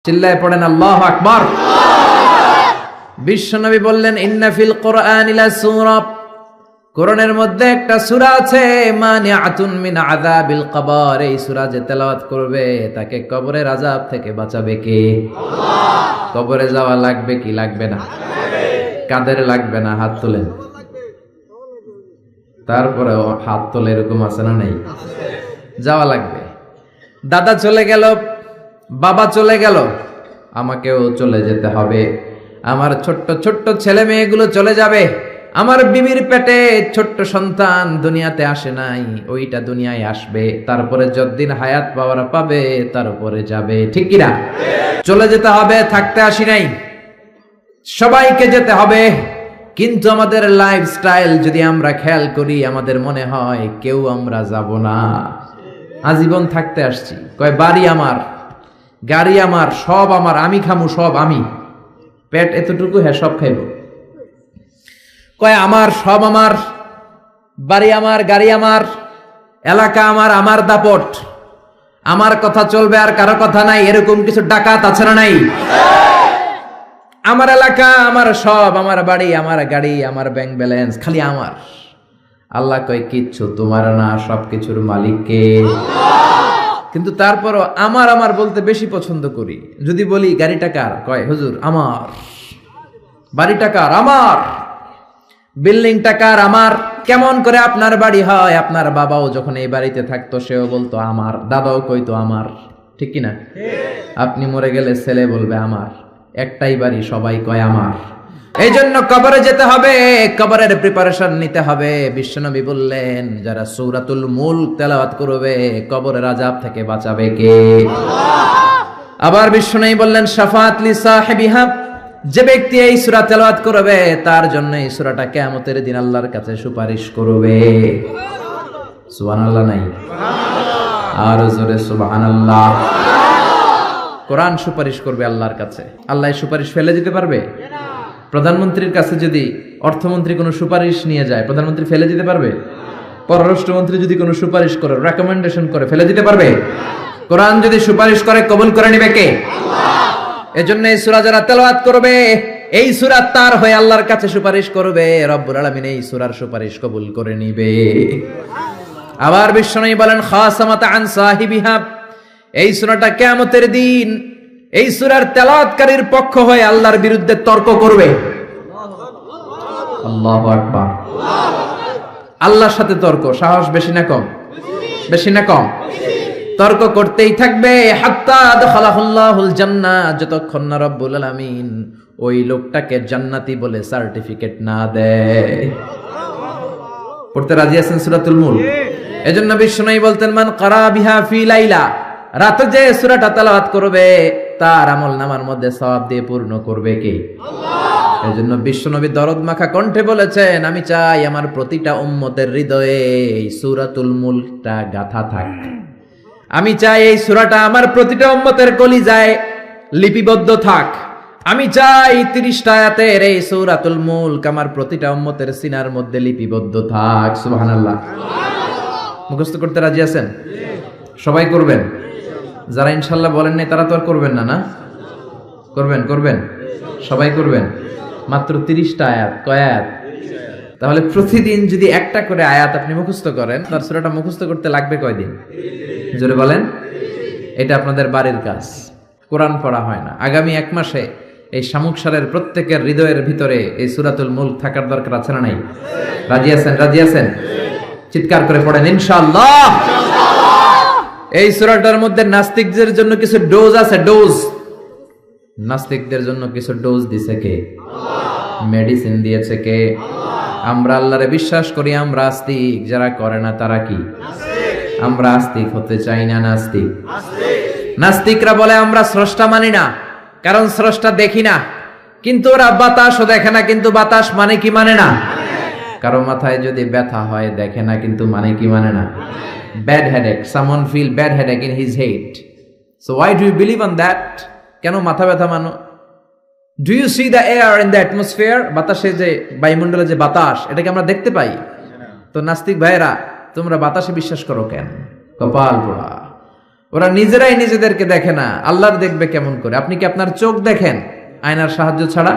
চিল্লায় পড়েন আল্লাহু আকবার। বিশ্বনবী বললেন ইন্না ফিল কোরআনি লাসূরা, কোরআনের মধ্যে একটা সূরা আছে মানিআতুন মিন আযাবিল কবর। এই সূরা যে তেলাওয়াত করবে তাকে কবরের আযাব থেকে বাঁচাবে কে? আল্লাহ। কবরে যাওয়া লাগবে কি লাগবে না? কাদের লাগবে না? হাত তোলেন। তারপরে হাত তোলে এরকম আছে না নেই? যাওয়া লাগবে। দাদা চলে গেল, বাবা চলে গেল, আমাকেও চলে যেতে হবে। আমার ছোট্ট ছোট্ট ছেলে মেয়েগুলো চলে যাবে। আমার বিবির পেটে ছোট্ট সন্তান দুনিয়াতে আসে নাই, ওইটা দুনিয়ায় আসবে। তারপরে যতদিন হায়াত পাওয়ার পাবে তারপরে যাবে। ঠিক কিনা? চলে যেতে হবে, থাকতে আসি নাই। সবাইকে যেতে হবে, কিন্তু আমাদের লাইফস্টাইল যদি আমরা খেয়াল করি, আমাদের মনে হয় কেউ আমরা যাব না। আজীবন থাকতে আসছি। কয় বাড়ি আমার, গাড়ি আমার, সব আমার, আমি খামু সব আমি। পেট এতটুকু, হ্যাঁ সব খাইব। কয় আমার, সব আমার, বাড়ি আমার, গাড়ি আমার, এলাকা আমার, আমার দাপট, আমার কথা চলবে আর কারো কথা নাই। এরকম কিছু ডাকাত আছে না নাই? আমার এলাকা, আমার সব, আমার বাড়ি, আমার গাড়ি, আমার ব্যাংক ব্যালেন্স, খালি আমার। আল্লাহ কয় কিচ্ছু তোমার না, সবকিছুর মালিক কে? কিন্তু তারপরও আমার আমার বলতে বেশি পছন্দ করি। যদি বলি গাড়িটা কার, কয় হুজুর আমার। বাড়িটা কার? আমার। বিল্ডিংটা কার? আমার। কেমন করে আপনার বাড়ি হয়? আপনার বাবাও যখন এই বাড়িতে থাকতো সেও বলতো আমার, দাদাও কইতো আমার। ঠিক কিনা? আপনি মরে গেলে ছেলে বলবে আমার। একটাই বাড়ি, সবাই কয় আমার। এই জন্য কবরে যেতে হবে, কবরের প্রিপারেশন নিতে হবে। বিশ্বনবী বললেন যারা সূরাতুল মুলক তেলাওয়াত করবে কবরের আযাব থেকে বাঁচাবে কে? আল্লাহ। আবার বিশ্বনবী বললেন শাফাআত লি সাহিবিহা, যে ব্যক্তি এই সূরা তেলাওয়াত করবে তার জন্য এই সূরাটা কিয়ামতের দিন আল্লাহর কাছে সুপারিশ করবে। সুবহানাল্লাহ নাই? আর জোরে সুবহানাল্লাহ। কোরআন সুপারিশ করবে আল্লাহর কাছে। আল্লাহ সুপারিশ ফেলে দিতে পারবে? প্রধানমন্ত্রীর কাছে যদি অর্থমন্ত্রী কোনো সুপারিশ নিয়ে যায়, প্রধানমন্ত্রী ফেলে দিতে পারবে? পররাষ্ট্রমন্ত্রী যদি কোনো সুপারিশ করে, রেকমেন্ডেশন করে, ফেলে দিতে পারবে? কোরআন যদি সুপারিশ করে, কবুল করে নিবে কে? আল্লাহ। এজন্য এই সূরা যারা তেলাওয়াত করবে, এই সূরা তার হয়ে আল্লাহর কাছে সুপারিশ করবে। রব্বুল আলামিন এই সূরার সুপারিশ কবুল করে নিবে। আবার বিশ্বনবী বলেন খাসামাত আন সাহিবিহা, এই সূরাটা কিয়ামতের দিন এই সূরার তেলাওয়াতকারীর পক্ষ হয়ে আল্লাহর বিরুদ্ধে তর্ক করবে। আল্লাহু আকবার। আল্লাহর সাথে তর্ক, সাহস বেশি না কম? বেশি না কম? তর্ক করতেই থাকবে হাত্তা আদখালাহুল্লাহুল জান্নাহ, যতক্ষণ না রব্বুল আলামিন ওই লোকটাকে জান্নাতি বলে সার্টিফিকেট না দেয়। পড়তে রাজি আছেন সূরাতুল মুলক? এজন্য বিশ্বনবী বলতেন মান ক্বারা বিহা ফি লাইলা, রাতে যে সূরাটা তেলাওয়াত করবে তার আমলনামার মধ্যে সওয়াব দিয়ে পূর্ণ করবে কে? আল্লাহ। এজন্য বিশ্বনবী দরদ মাখা কণ্ঠে বলেছেন আমি চাই আমার প্রতিটা উম্মতের হৃদয়ে এই সূরাতুল মুলকটা গাঁথা থাক। আমি চাই এই সূরাটা আমার প্রতিটা উম্মতের কলিজায় লিপিবদ্ধ থাক। আমি চাই 30টা আয়াতের এই সূরাতুল মুলক আমার প্রতিটা উম্মতের সিনার মধ্যে লিপিবদ্ধ থাক। সুবহানাল্লাহ। মুখস্থ করতে রাজি আছেন? সবাই করবেন? যারা ইনশাল্লাহ বলেন নাই তারা তো আর করবেন না? না করবেন? করবেন? সবাই করবেন? মাত্র 30টা আয়াত। কয় আয়াত? তাহলে প্রতিদিন যদি একটা করে আয়াত আপনি মুখস্থ করেন, তার সূরাটা মুখস্থ করতে লাগবে কয়দিন? জোরে বলেন। এটা আপনাদের বাড়ির কাজ। কোরআন পড়া হয় না। আগামী 1 মাসে এই শামুকসারের প্রত্যেকের হৃদয়ের ভিতরে এই সূরাতুল মুলক থাকার দরকার আছে না নাই? রাজি আছেন? রাজি আছেন? চিৎকার করে পড়েন ইনশাআল্লাহ। এই সূরাটার মধ্যে নাস্তিকদের জন্য কিছু ডোজ আছে, ডোজ। নাস্তিকদের জন্য কিছু ডোজ দিয়েছে কে? আল্লাহ। মেডিসিন দিয়েছে কে? আল্লাহ। আমরা আল্লাহরে বিশ্বাস করি, আমরা আস্তিক। যারা করে না তারা কি? নাস্তিক। আমরা আস্তিক হতে চাই না নাস্তিক? নাস্তিকরা বলে আমরা স্রষ্টা মানি না, কারণ স্রষ্টা দেখি না। কিন্তু ওরা বাতাসও দেখে না, কিন্তু বাতাস মানে কি মানে না? কারো মাথায় যদি ব্যথা হয় দেখে না, কিন্তু মানে কি মানে না? Bad headache, someone feel bad headache in his head. So why do you believe on that? কেন মাথা ব্যথা মানো? Do you see the air in the atmosphere? বাতাসে যে বায়ুমণ্ডলে যে বাতাস, এটাকে আমরা দেখতে পাই। তো নাস্তিক ভাইরা তোমরা বাতাসে বিশ্বাস করো কেন? কপাল পোড়া। ওরা নিজেরাই নিজেদেরকে দেখে না, আল্লাহর দেখবে কেমন করে? আপনি কি আপনার চোখ দেখেন আয়নার সাহায্য ছাড়া?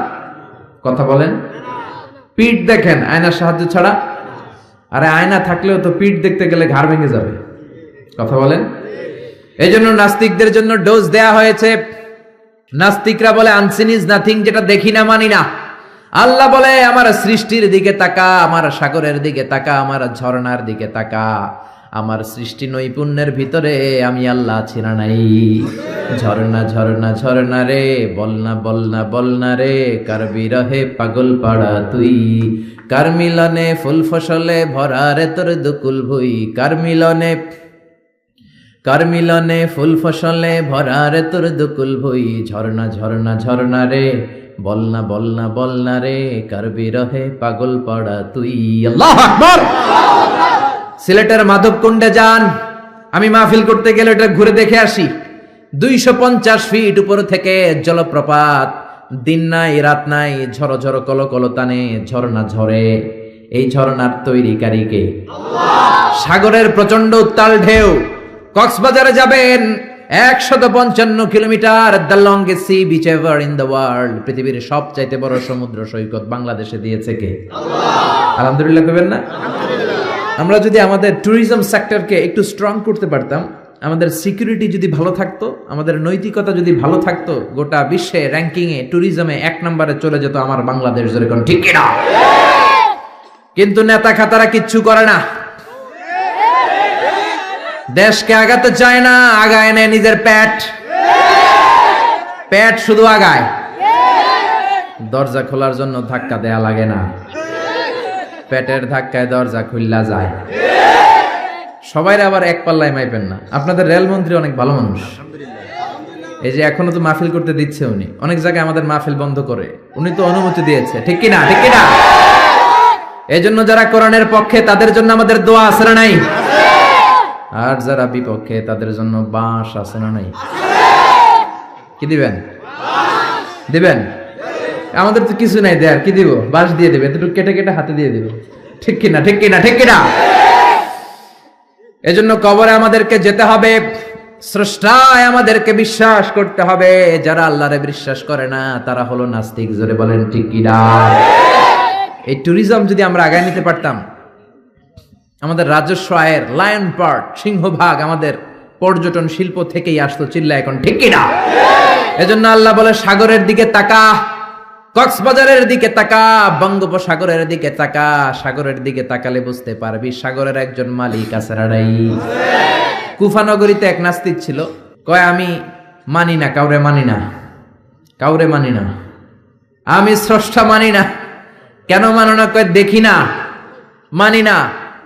কথা বলেন। পিঠ দেখেন আয়নার সাহায্য ছাড়া? আরে আয়না থাকলেও তো পিঠ দেখতে গেলে ঘাড় ভেঙে যাবে। কথা বলেন। এই জন্য নাস্তিকদের জন্য ডোজ দেয়া হয়েছে। নাস্তিকরা বলে আনসিন ইজ নাথিং, যেটা দেখি না মানি না। আল্লাহ বলে আমার সৃষ্টির দিকে তাকা, আমার সাগরের দিকে তাকা, আমার ঝর্ণার দিকে তাকা। আমার সৃষ্টি নৈপুণ্যের ভিতরে আমি আল্লাহ আছি না নাই? ঝর্ণা ঝর্ণা ঝর্ণা রে, বলনা বলনা বলনা রে, কার বিরহে পাগল পাড়া তুই, কার মিলনে ফুল ফসলে ভরা রে তোর দুকুল ভুই, কার মিলনে ফুল ফসলে ভরা রে তোর দুকুল ভুই। ঝর্ণা ঝর্ণা ঝর্ণা রে, বলনা বলনা বলনা রে, কার বিরহে পাগল পাড়া তুই। আল্লাহু আকবার। সিলেটের মাধবকুণ্ডে যান, আমি মাহফিল করতে গেলে এটা ঘুরে দেখে আসি। 250 ফিট উপর থেকে জলপ্রপাত, দিন নাই রাত নাই, ঝরো ঝরো কলো কলো টানে ঝর্ণা ঝরে। এই ঝর্ণার তৈরিকারী কে? আল্লাহ। সাগরের প্রচন্ড উত্তাল ঢেউ। কক্সবাজারে যাবেন, 155 kilometre, the longest sea beach ever in the world. পৃথিবীর সবচাইতে বড় সমুদ্র সৈকত বাংলাদেশে দিয়েছে কে? আল্লাহ। আলহামদুলিল্লাহ কইবেন না? আমরা যদি আমাদের ট্যুরিজম সেক্টরকে একটু স্ট্রং করতে পারতাম, আমাদের সিকিউরিটি যদি ভালো থাকতো, আমাদের নৈতিকতা যদি ভালো থাকতো, গোটা বিশ্বে র্যাঙ্কিং এ ট্যুরিজমে 1 নম্বরে চলে যেত আমার বাংলাদেশ। যেরকম ঠিক কিনা? কিন্তু নেতা খাতারা কিচ্ছু করে না, দেশকে আগাতে চায় না, আগায় নেয় নিজের পেট শুধু আগায়। দরজা খোলার জন্য ধাক্কা দেয়া লাগে না, পেটের ধাক্কায় দরজা খুললা যায়। সবাই আবার এক পাল্লায় মাইপেন না। আপনাদের রেলমন্ত্রী অনেক ভালো মানুষ, এই যে এখনো তো মাহফিল করতে দিচ্ছে উনি, অনেক জায়গায় আমাদের মাহফিল বন্ধ করে, উনি তো অনুমতি দিয়েছে। ঠিক কিনা? ঠিক কিনা? এই জন্য যারা কোরআনের পক্ষে তাদের জন্য আমাদের দোয়া আছে না নাই? আর যারা বিপক্ষে তাদের জন্য বাঁশ আছে না নাই? কি দিবেন? দিবেন? আমাদের তো কিছু নাই দেয়ার, কি দিব? বাঁশ দিয়ে দেবে, একটু কেটে কেটে হাতে দিয়ে দিব। ঠিক কিনা? ঠিক কিনা? ঠিক কিনা? এজন্য কবরে আমাদেরকে যেতে হবে, স্রষ্টায় আমাদেরকে বিশ্বাস করতে হবে। যারা আল্লাহরে বিশ্বাস করে না তারা হলো নাস্তিক। জোরে বলেন ঠিক কিনা? এই ট্যুরিজম যদি আমরা আগায় নিতে পারতাম, আমাদের রাজস্ব আয়ের লায়ন পার্ট, সিংহভাগ আমাদের পর্যটন শিল্প থেকেই আসতো। চিল্লা এখন ঠিক কিনা? এজন্য আল্লাহ বলে সাগরের দিকে তাকা, কক্সবাজারের দিকে তাকা, বঙ্গোপসাগরের দিকে তাকা। সাগরের দিকে তাকালে বুঝতে পারবি সাগরের একজন মালিক আছে রাড়াই। কুফানগরীতে এক নাস্তিক ছিল, কয় আমি মানি না, কাউরে মানি না, কাউরে মানি না, আমি স্রষ্টা মানি না। কেন মানো না? কয় দেখি না, মানি না।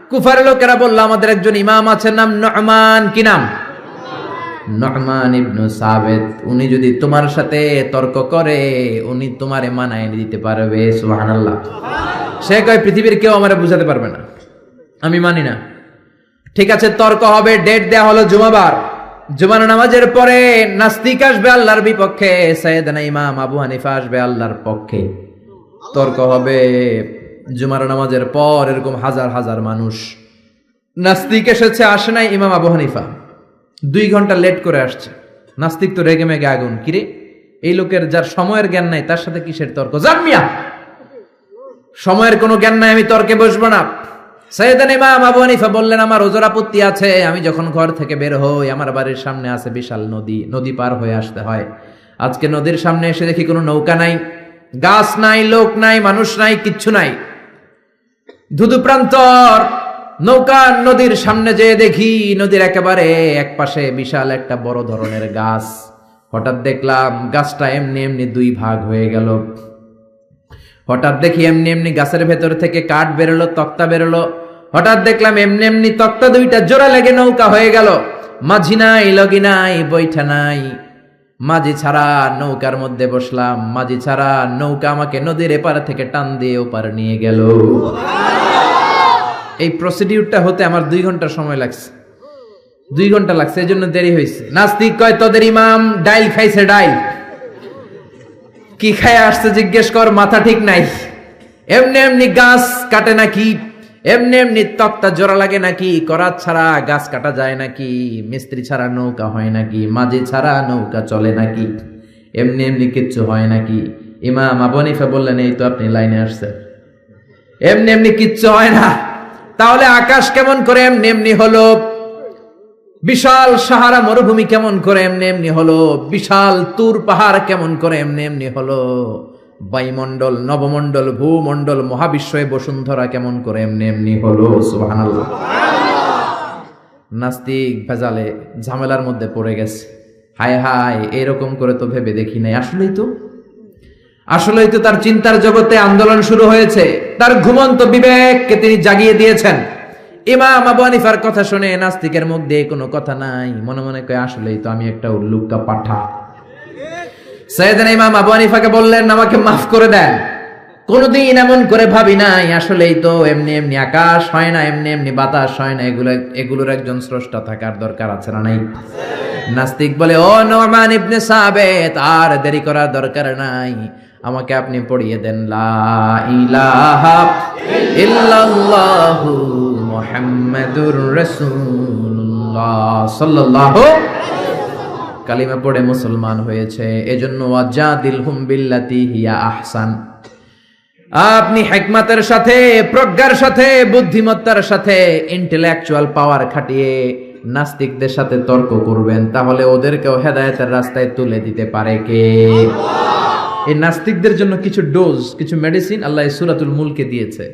কুফার লোকেরা বলল আমাদের একজন ইমাম আছে, নাম নু'মান। কি নাম? নু'মান ইবনে সাবিত। উনি যদি তোমার সাথে তর্ক করে, উনি তোমারে মানায় দিতে পারবে। সুবহানাল্লাহ। সে কয় পৃথিবীর কেউ আমারে বুঝাতে পারবে না, আমি মানি না। ঠিক আছে, তর্ক হবে। ডেট দেয়া হলো জুমাবার। জুমার নামাজের পরে নাস্তিক আসবে আল্লাহর বিপক্ষে, সাইয়েদনা ইমাম আবু হানিফা আসবে আল্লাহর পক্ষে। তর্ক হবে জুমার নামাজের পর। এরকম হাজার হাজার মানুষ। নাস্তিক এসেছে, আসে নাই ইমাম আবু হানিফা, 2 ঘন্টা লেট করে আসছে। নাস্তিক তো রেগে মেগে আগুন, কিরে এই লোকের যার সময়ের জ্ঞান নাই তার সাথে কিসের তর্ক? জামিয়া, সময়ের কোনো জ্ঞান নাই, আমি তর্কে বসবো না। সাইয়েদনা ইমাম আবু হানিফা বললেন আমার ওজোর আপত্তি আছে। আমি যখন ঘর থেকে বের হই, আমার বাড়ির সামনে আছে বিশাল নদী, নদী পার হয়ে আসতে হয়। আজকে নদীর সামনে এসে দেখি কোনো নৌকা নাই, গাছ নাই, লোক নাই, মানুষ নাই, কিচ্ছু নাই, ধুধু প্রান্তর। নৌকা নদীর সামনে যেয়ে দেখি নদীর একেবারে এক পাশে বিশাল একটা বড় ধরনের গাছ। হঠাৎ দেখলাম গাছটা এমনি এমনি 2 ভাগ হয়ে গেল। হঠাৎ দেখি এমনি এমনি গাছের ভেতর থেকে কাঠ বেরোলো, তক্তা বেরোলো। হঠাৎ দেখলাম এমনি এমনি তক্তা 2টা জোড়া লেগে নৌকা হয়ে গেল। মাঝি নাই, লগি নাই, বৈঠা নাই, মাঝি ছাড়া নৌকার মধ্যে বসলাম। মাঝি ছাড়া নৌকা আমাকে নদীর এপার থেকে টান দিয়ে ওপার নিয়ে গেল। এই প্রসিডিউরটা হতে আমার 2 ঘন্টা সময় লাগছে। 2 ঘন্টা লাগছে, এই জন্য দেরি হয়েছে। নাস্তিক কয় তোদের ইমাম ডাইল খাইছে, ডাইল কি খায় আসছে জিজ্ঞেস কর, মাথা ঠিক নাই। এমনি এমনি গাছ কাটে নাকি? এমনি এমনি তক্তা জোড়া লাগে নাকি? করাত ছাড়া গাছ কাটা যায় নাকি? মিস্ত্রি ছাড়া নৌকা হয় নাকি? মাঝি ছাড়া নৌকা চলে নাকি? এমনি এমনি কিচ্ছু হয় নাকি? ইমাম আবু হানিফা বললেন, এই তো আপনি লাইনে আসছেন, এমনি এমনি কিচ্ছু হয় না। তাহলে আকাশ কেমন করে এমনি এমনি হলো? বিশাল সাহারা মরুভূমি কেমন করে এমনি এমনি হলো? বিশাল তুর পাহাড় কেমন করে এমনি এমনি হলো? বায়ুমণ্ডল, নবমণ্ডল, ভূমণ্ডল, মহাবিশ্বয়ে বসুন্ধরা কেমন করে এমনি এমনি হলো? সুবহানাল্লাহ। নাস্তিক ভেজালে ঝামেলার মধ্যে পড়ে গেছে। হায় হায়, এরকম করে তো ভেবে দেখি নাই। আসলেই তো তার চিন্তার জগতে আন্দোলন শুরু হয়েছে। তার ঘুমন্ত বিবেককে তিনি জাগিয়ে দিয়েছেন। ইমাম আবু হানিফার কথা শুনে নাস্তিকের মুখ দিয়ে কোনো কথা নাই, মনে মনে কয় আসলেই তো আমি একটা উল্লুকা পাঠা। সাইয়েদনা ইমাম আবু হানিফাকে বললেন, আমাকে মাফ করে দেন, কোনদিন এমন করে ভাবি নাই। আসলেই তো এমনি এমনি আকাশ হয় না, এমনি এমনি বাতাস হয় না, এগুলোর একজন স্রষ্টা থাকার দরকার আছে না নাই? নাস্তিক বলে, ও নুমান ইবনে সাবিত, আর দেরি করার দরকার নাই, আমাকে আপনি পড়িয়ে দেন লা ইলাহা ইল্লাল্লাহু মুহাম্মাদুর রাসূলুল্লাহ সাল্লাল্লাহু। কালিমা পড়ে মুসলমান হয়েছে। এজন্য ওয়াজাদিলহুম বিল্লাতি হিয়া আহসান। আপনি হিকমতের সাথে, প্রজ্ঞার সাথে, বুদ্ধিমত্তার সাথে, ইন্টেলেকচুয়াল পাওয়ার খাটিয়ে নাস্তিকদের সাথে তর্ক করবেন, তাহলে ওদেরকেও হেদায়েতের রাস্তায় তুলে দিতে পারে কে? এই নাস্তিকদের জন্য কিছু ডোজ, কিছু মেডিসিন আল্লাহ সূরাতুল মুলকে দিয়েছে।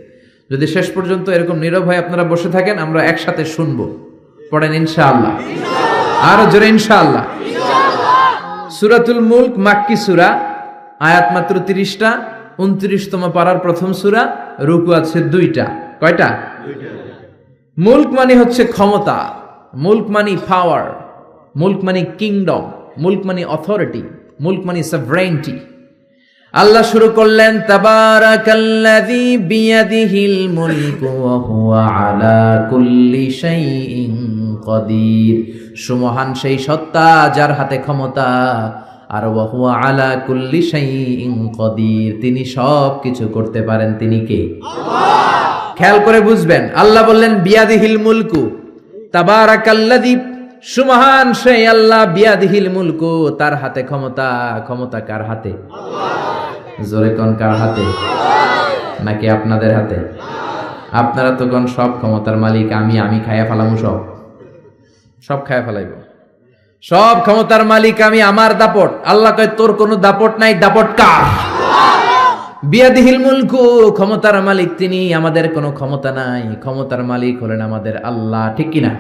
যদি শেষ পর্যন্ত এরকম নীরব হয়ে আপনারা বসে থাকেন, আমরা একসাথে শুনবো। পড়েন ইনশাআল্লাহ, আরো জোরে ইনশাআল্লাহ। সূরাতুল মুলক মাক্কি সূরা, আয়াত মাত্র 30টা, 29তম পারার প্রথম সূরা, রুকু আছে 2টা। কয়টা? মুলক মানে হচ্ছে ক্ষমতা, মুলক মানে পাওয়ার, মুলক মানে কিংডম, মুলক মানে অথরিটি, মুলক মানে সভরেইনটি। আল্লাহ শুরু করলেন, তাবারাকাল্লাযী বিয়াদিহিল মুলকু ওয়া হুয়া আলা কুল্লি শাইইন কাদির। সুমহান সেই সত্তা যার হাতে ক্ষমতা, আর ওয়া হুয়া আলা কুল্লি শাইইন কাদির, তিনি সব কিছু করতে পারেন। তিনি কে? আল্লাহ। খেয়াল করে বুঝবেন, আল্লাহ বললেন বিয়াদিহিল মুলকু, তাবারাকাল্লাযী, সুমহান সেই আল্লাহ, বিয়াদিহিল মুলকু, তার হাতে ক্ষমতা। ক্ষমতা কার হাতে? আল্লাহ। জোরে কোন, কার হাতে? নাকি আপনাদের হাতে? আপনারা তো কোন সব ক্ষমতার মালিক, আমি খায়া ফেলামু, সব খায়া ফেলাইব, সব ক্ষমতার মালিক আমি, আমার দাপট। আল্লাহ কয় তোর কোনো দাপট নাই, দাপট কার? বিয়াদিহিল মুলকু, ক্ষমতার মালিক তিনি, আমাদের কোনো ক্ষমতা নাই। ক্ষমতার মালিক হলেন আমাদের আল্লাহ, ঠিক কিনা?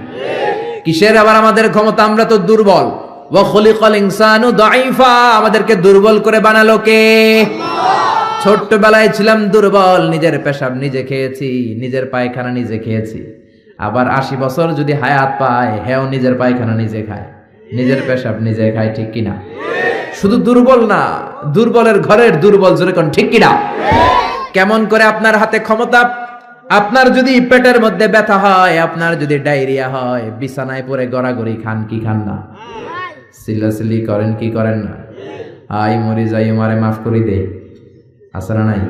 কিসের আবার আমাদের ক্ষমতা? আমরা তো দুর্বল। ওয়া খুলিকাল ইনসানু দাঈফা, আমাদেরকে দুর্বল করে বানালো কে? ছোট্টবেলায় ছিলাম দুর্বল, নিজের পেশাব নিজে খেয়েছি, নিজের পায়খানা নিজে খেয়েছি। আবার 80 বছর যদি হায়াত পায়, হেও নিজের পায়খানা নিজে খায়, নিজের পেশাব নিজে খায়, ঠিক কিনা? শুধু দুর্বল না, দুর্বলের ঘরের দুর্বল, জোরে কোন ঠিক কিনা? কেমন করে আপনার হাতে ক্ষমতা? আপনার যদি পেটের মধ্যে ব্যথা হয়, আপনার যদি ডায়রিয়া হয়, বিছানায় পড়ে গড়াগড়ি খান কি খান না? সিলাসিলি করেন কি করেন না? আই মরি যাই, মারে মাফ করি দে, আছে না নাই?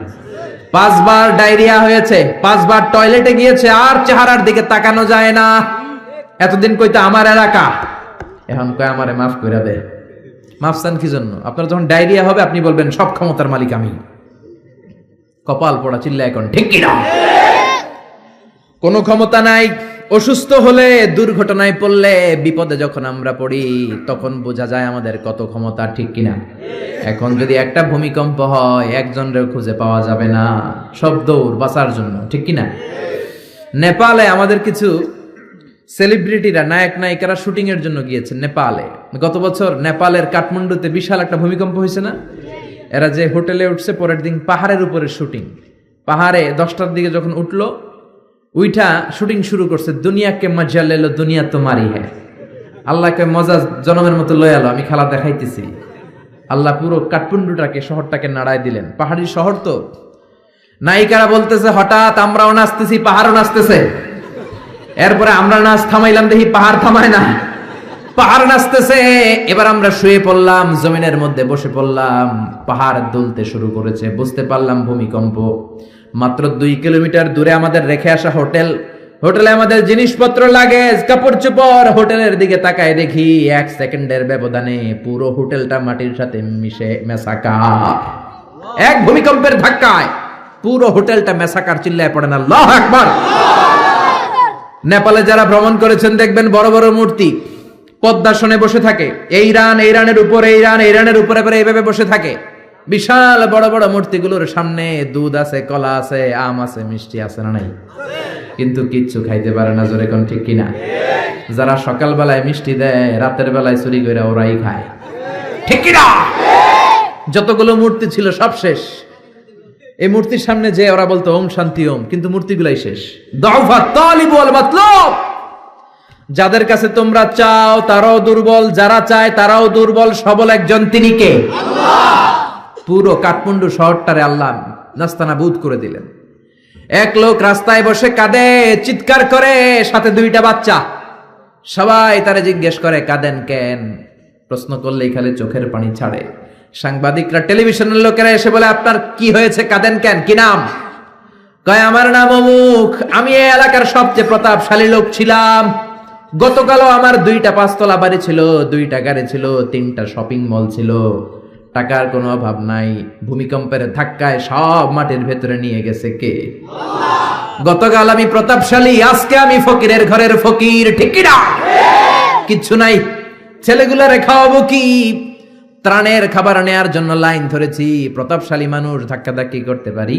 5 বার ডায়রিয়া হয়েছে, 5 বার টয়লেটে গিয়েছে, আর চেহারার দিকে তাকানো যায় না। এতদিন কইতে আমার এলাকা, এখন কয় আমারে মাফ কইরা দে। মাফ চান কি জন্য? আপনার যখন ডায়রিয়া হবে আপনি বলবেন সব ক্ষমতার মালিক আমি। কপাল পোড়া, চিল্লা এখন ঠিক কিনা? কোনো ক্ষমতা নাই। অসুস্থ হলে, দুর্ঘটনায় পড়লে, বিপদে যখন আমরা পড়ি, তখন বোঝা যায় আমাদের কত ক্ষমতা, ঠিক কিনা? এখন যদি একটা ভূমিকম্প হয়, একজনের খুঁজে পাওয়া যাবে না, সব দৌড় বাঁচার জন্য, ঠিক কিনা? নেপালে আমাদের কিছু সেলিব্রিটিরা, নায়ক নায়িকারা শুটিং এর জন্য গিয়েছে নেপালে। গত বছর নেপালের কাঠমান্ডুতে বিশাল একটা ভূমিকম্প হয়েছে না? এরা যে হোটেলে উঠছে, পরের দিন পাহাড়ের উপরে শুটিং। পাহাড়ে 10টার দিকে যখন উঠলো, উইঠা শুটিং শুরু করছে। দুনিয়াকে মজা লেলো, দুনিয়া তোমারই হ্যাঁ। আল্লাহকে মজা জনমের মতো লয়ে আলো, আমি খেলা দেখাইতেছি। আল্লাহ পুরো কাঠমান্ডুটাকে, শহরটাকে নাড়ায় দিলেন। পাহাড়ি শহর তো। নায়িকারা বলতেছে হঠাৎ আমরাও নাচতেছি, পাহাড়ও নাচতেছে। এরপরে আমরা নাচ থামাইলাম, দেখি পাহাড় থামায় না, পাহাড় নাচতেছে। এবার আমরা শুয়ে পড়লাম, জমিনের মধ্যে বসে পড়লাম, পাহাড় দুলতে শুরু করেছে। বুঝতে পারলাম ভূমিকম্প। মাত্র 2 কিলোমিটার দূরে আমাদের রেখে আসা হোটেলে আমাদের জিনিসপত্র লাগেজ কাপড় চোপড়, হোটেলের দিকে তাকায় দেখি 1 সেকেন্ডের ব্যবধানে পুরো হোটেলটা মাটির সাথে মেসাকার। এক ভূমিকম্পের ধাক্কায় পুরো হোটেলটা মেসাকার। চিল্লায় পড়েন আল্লাহু আকবার। নেপালে যারা ভ্রমণ করেছেন দেখবেন বড় বড় মূর্তি পদ্মাসনে বসে থাকে। ইরানের উপরে এইভাবে বসে থাকে। বিশাল বড় বড় মূর্তিগুলোর সামনে দুধ আছে, কলা আছে, আম আছে, মিষ্টি আছে না নাই? কিন্তু কিচ্ছু খাইতে পারে না। জোরে কোন ঠিক কিনা? যারা সকাল বেলায় মিষ্টি দেয়, রাতের বেলায় চুরি করে ওরাই খায়। ঠিক কিনা? যতগুলো মূর্তি ছিল সব শেষ। এই মূর্তির সামনে যে ওরা বলতো ওম শান্তি ওম, কিন্তু মূর্তিগুলাই শেষ। দাউফাত তালিব ওয়াল মাতলুব। যাদের কাছে তোমরা চাও তারাও দুর্বল, যারা চায় তারাও দুর্বল। সবল একজন, তিনি কে? আল্লাহ। পুরো কাঠমান্ডু শহরটারে আল্লাহ নাস্তানাবুদ করে দিলেন। এক লোক রাস্তায় বসে কাঁদে, চিৎকার করে, সাথে 2টা বাচ্চা। সবাই তারে জিজ্ঞেস করে কাঁদেন কেন? প্রশ্ন করলেই খালি চোখের পানি ছাড়ে। সাংবাদিকরা, টেলিভিশনের লোকেরা এসে বলে আপনার কি হয়েছে, কাঁদেন কেন, কি নাম? কয় আমার নাম অমুক, আমি এই এলাকার সবচেয়ে প্রতাপশালী লোক ছিলাম। গতকালও আমার 2টা 5তলা বাড়ি ছিল, 2টা গাড়ি ছিল, 3টা শপিং মল ছিল, টাকার কোনো অভাব নাই। ভূমিকম্পের ধাক্কায় সব মাটির ভেতরে নিয়ে গেছে কে? আল্লাহ। গতকাল আমি প্রতাপশালী, আজকে আমি ফকিরের ঘরের ফকির। ঠিক কি না? কিচ্ছু নাই। ছেলেগুলারে খাওয়াবো কি? ত্রাণের খাবার নেয়ার জন্য লাইন ধরেছি। প্রতাপশালী মানুষ ধাক্কাধাক্কি করতে পারি?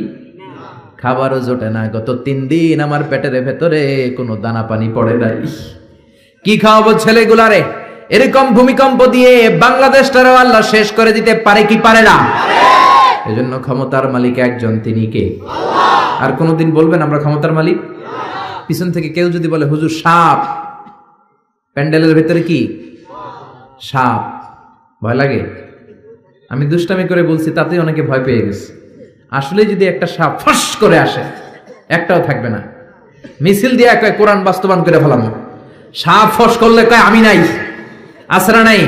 খাবারও জোটে না। গত 3 দিন আমার পেটের ভেতরে কোনো দানা পানি পড়ে নাই। কি খাওয়াবো ছেলেগুলারে? এরকম ভূমিকম্প দিয়ে বাংলাদেশটারও আল্লাহ শেষ করে দিতে পারে কি পারে না? এজন্য ক্ষমতার মালিক একজন, তিনি কে? আল্লাহ। আর কোনদিন বলবেন আমরা ক্ষমতার মালিক? পিছন থেকে কেউ যদি বলে হুজুর সাপ, প্যান্ডেলের ভেতরে কি সাপ, ভয় লাগে? আমি দুষ্টামি করে বলছি, তাতেই অনেকে ভয় পেয়ে গেছে। আসলে যদি একটা সাপ ফস করে আসে, একটাও থাকবে না। মিছিল দিয়ে কয় কোরআন বাস্তবায়ন করে ফেলাম। সাপ ফস করলে কয় আমি নাই, আসরা নাই।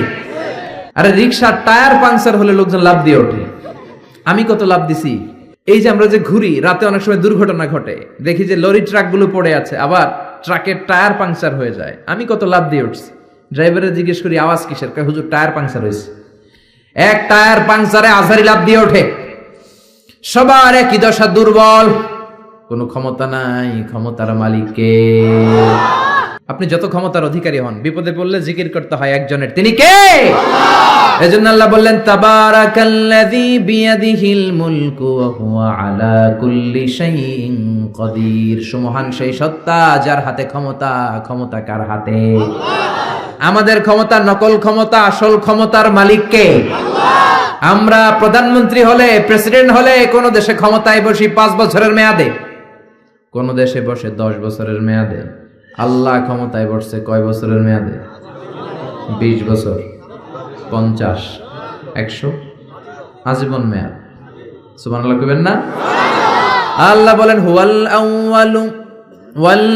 আরে রিক্সার টায়ার পাংচার হলে লোকজন লাভ দিয়ে ওঠে। আমি কত লাভ দিছি। এই যে আমরা যে ঘুরি, রাতে অনেক সময় দুর্ঘটনা ঘটে, দেখি যে লরি ট্রাক গুলো পড়ে আছে, আবার ট্রাকের টায়ার পাংচার হয়ে যায়। আমি কত লাভ দিয়ে উঠছি। ড্রাইভারে জিজ্ঞেস করি আওয়াজ কিসের? কয় হুজুর টায়ার পাংচার হয়েছে। এক টায়ার পাংচারে আজারি লাভ দিয়ে ওঠে। সবার একই দশা, দুর্বল, কোনো ক্ষমতা নাই। ক্ষমতার মালিক কে? আপনি যত ক্ষমতার অধিকারী হন, বিপদে পড়লে জিকির করতে হয় একজনের, তিনি কে? আল্লাহ। এজন্য আল্লাহ বললেন তাবারাকাল্লাযী বিয়াদিহিল মুলকু ওয়া হুয়া আলা কুল্লি শাইইন কাদির। সুমহান সেই সত্তা যার হাতে ক্ষমতা। ক্ষমতা কার হাতে? আল্লাহ। আমাদের ক্ষমতা নকল ক্ষমতা, আসল ক্ষমতার মালিক কে? আল্লাহ। আমরা প্রধানমন্ত্রী হলে, প্রেসিডেন্ট হলে কোন দেশে ক্ষমতায় বসি 5 বছরের মেয়াদে, কোন দেশে বসে 10 বছরের মেয়াদে। আল্লাহ ক্ষমতায় বসছে কয় বছরের মেয়াদে? 20 বছর, 50, 100, আজীবন মেয়াদ। সুবহানাল্লাহ কইবেন না? আল্লাহ বলেন হুয়াল আউয়ালু ওয়াল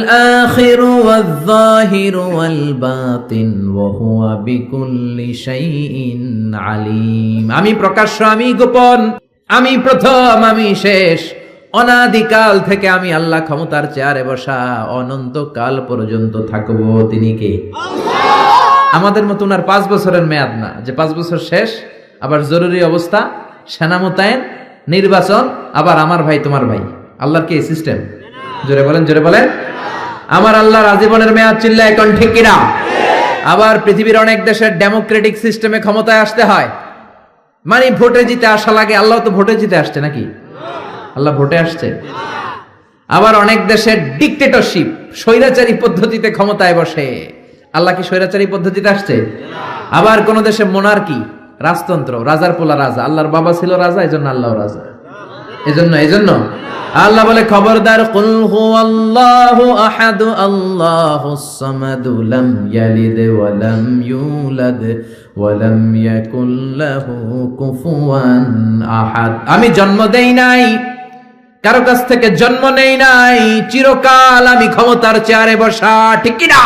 আখিরু ওয়াল যাহিরু ওয়াল বাতিন ওয়া হুয়া বিকুল্লি শাইইন আলিম। আমি প্রকাশ্য, আমি গোপন, আমি প্রথম, আমি শেষ। অনাদিকাল থেকে আমি আল্লাহ ক্ষমতার চেয়ারে বসা, অনন্তকাল পর্যন্ত থাকবো। তিনি কে? আল্লাহ। আমাদের মতো ওনার 5 বছরের মেয়াদ না, যে 5 বছর শেষ, আবার জরুরি অবস্থা, সেনা মোতায়েন, নির্বাচন, আবার আমার ভাই তোমার ভাই। আল্লাহর কি এই সিস্টেম? জোরে বলেন, জোরে বলেন। আমার আল্লাহর আজীবনের মেয়াদ। চিল্লা এখন ঠিক কিনা? আবার পৃথিবীর অনেক দেশের ডেমোক্রেটিক সিস্টেমে ক্ষমতায় আসতে হয়, মানে ভোটে জিতে আসা লাগে। আল্লাহ তো ভোটে জিতে আসছে নাকি? আল্লাহ ভোটে আসছে। আবার অনেক দেশের ডিক্টেটরশিপ, স্বৈরাচারী পদ্ধতিতে ক্ষমতায় বসে। আল্লাহ কি স্বৈরাচারী পদ্ধতিতে আসছে? আবার কোন দেশে মোনার্কি, রাজতন্ত্র, রাজার পোলা রাজা। আল্লাহর বাবা ছিল রাজা, এজন্য আল্লাহ রাজা। এজন্য আল্লাহ বলে খবরদার, কুল হুয়াল্লাহু আহাদু আল্লাহুস সামাদু লাম ইয়ালিদ ওয়া লাম ইউলাদ ওয়া লাম ইয়াকুল লাহু কুফুয়ান আহাদ। আমি জন্ম দেই নাই, কারো কাছ থেকে জন্ম নেই নাই, চিরকাল আমি ক্ষমতার চেয়ারে বসা। ঠিক কি না?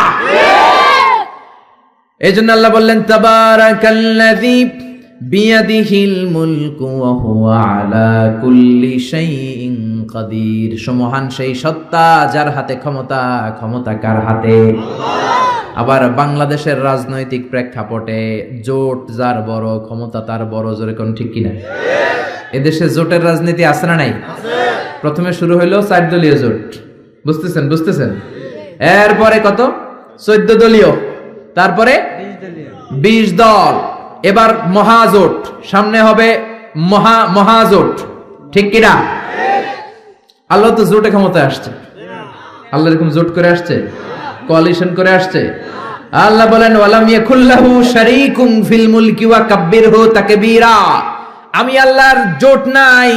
এজন্য আল্লাহ বললেন তাবারাকাল্লাযী বিয়াদিহিল মুলকু ওয়া হুয়া আলা কুল্লি শাইইন কাদির। মহান সেই সত্তা যার হাতে ক্ষমতা, ক্ষমতা কার হাতে? আবার বাংলাদেশের রাজনৈতিক প্রেক্ষাপটে জোট যার বড়, ক্ষমতা তার বড়। জোরে কোন ঠিক কিনা? এদেশে জোটের রাজনীতি আছে না নাই? প্রথমে শুরু হইলো 4 দলীয় জোট, বুঝতেছেন? এরপরে কত? 14 দলীয়, তারপরে 20 দল, এবার মহাজোট, সামনে হবে মহাজোট, ঠিক কিনা? আল্লাহ তো জোটে ক্ষমতায় আসছে, আল্লাহ এরকম জোট করে আসছে, কোয়ালিশন করে আসছে। আল্লাহ বলেন ওয়ালাম ইয়াকুল্লাহু শারীকুম ফিল মুলকি ওয়া কাব্বিরহু তাকবীরা। আমি আল্লাহর জোট নাই,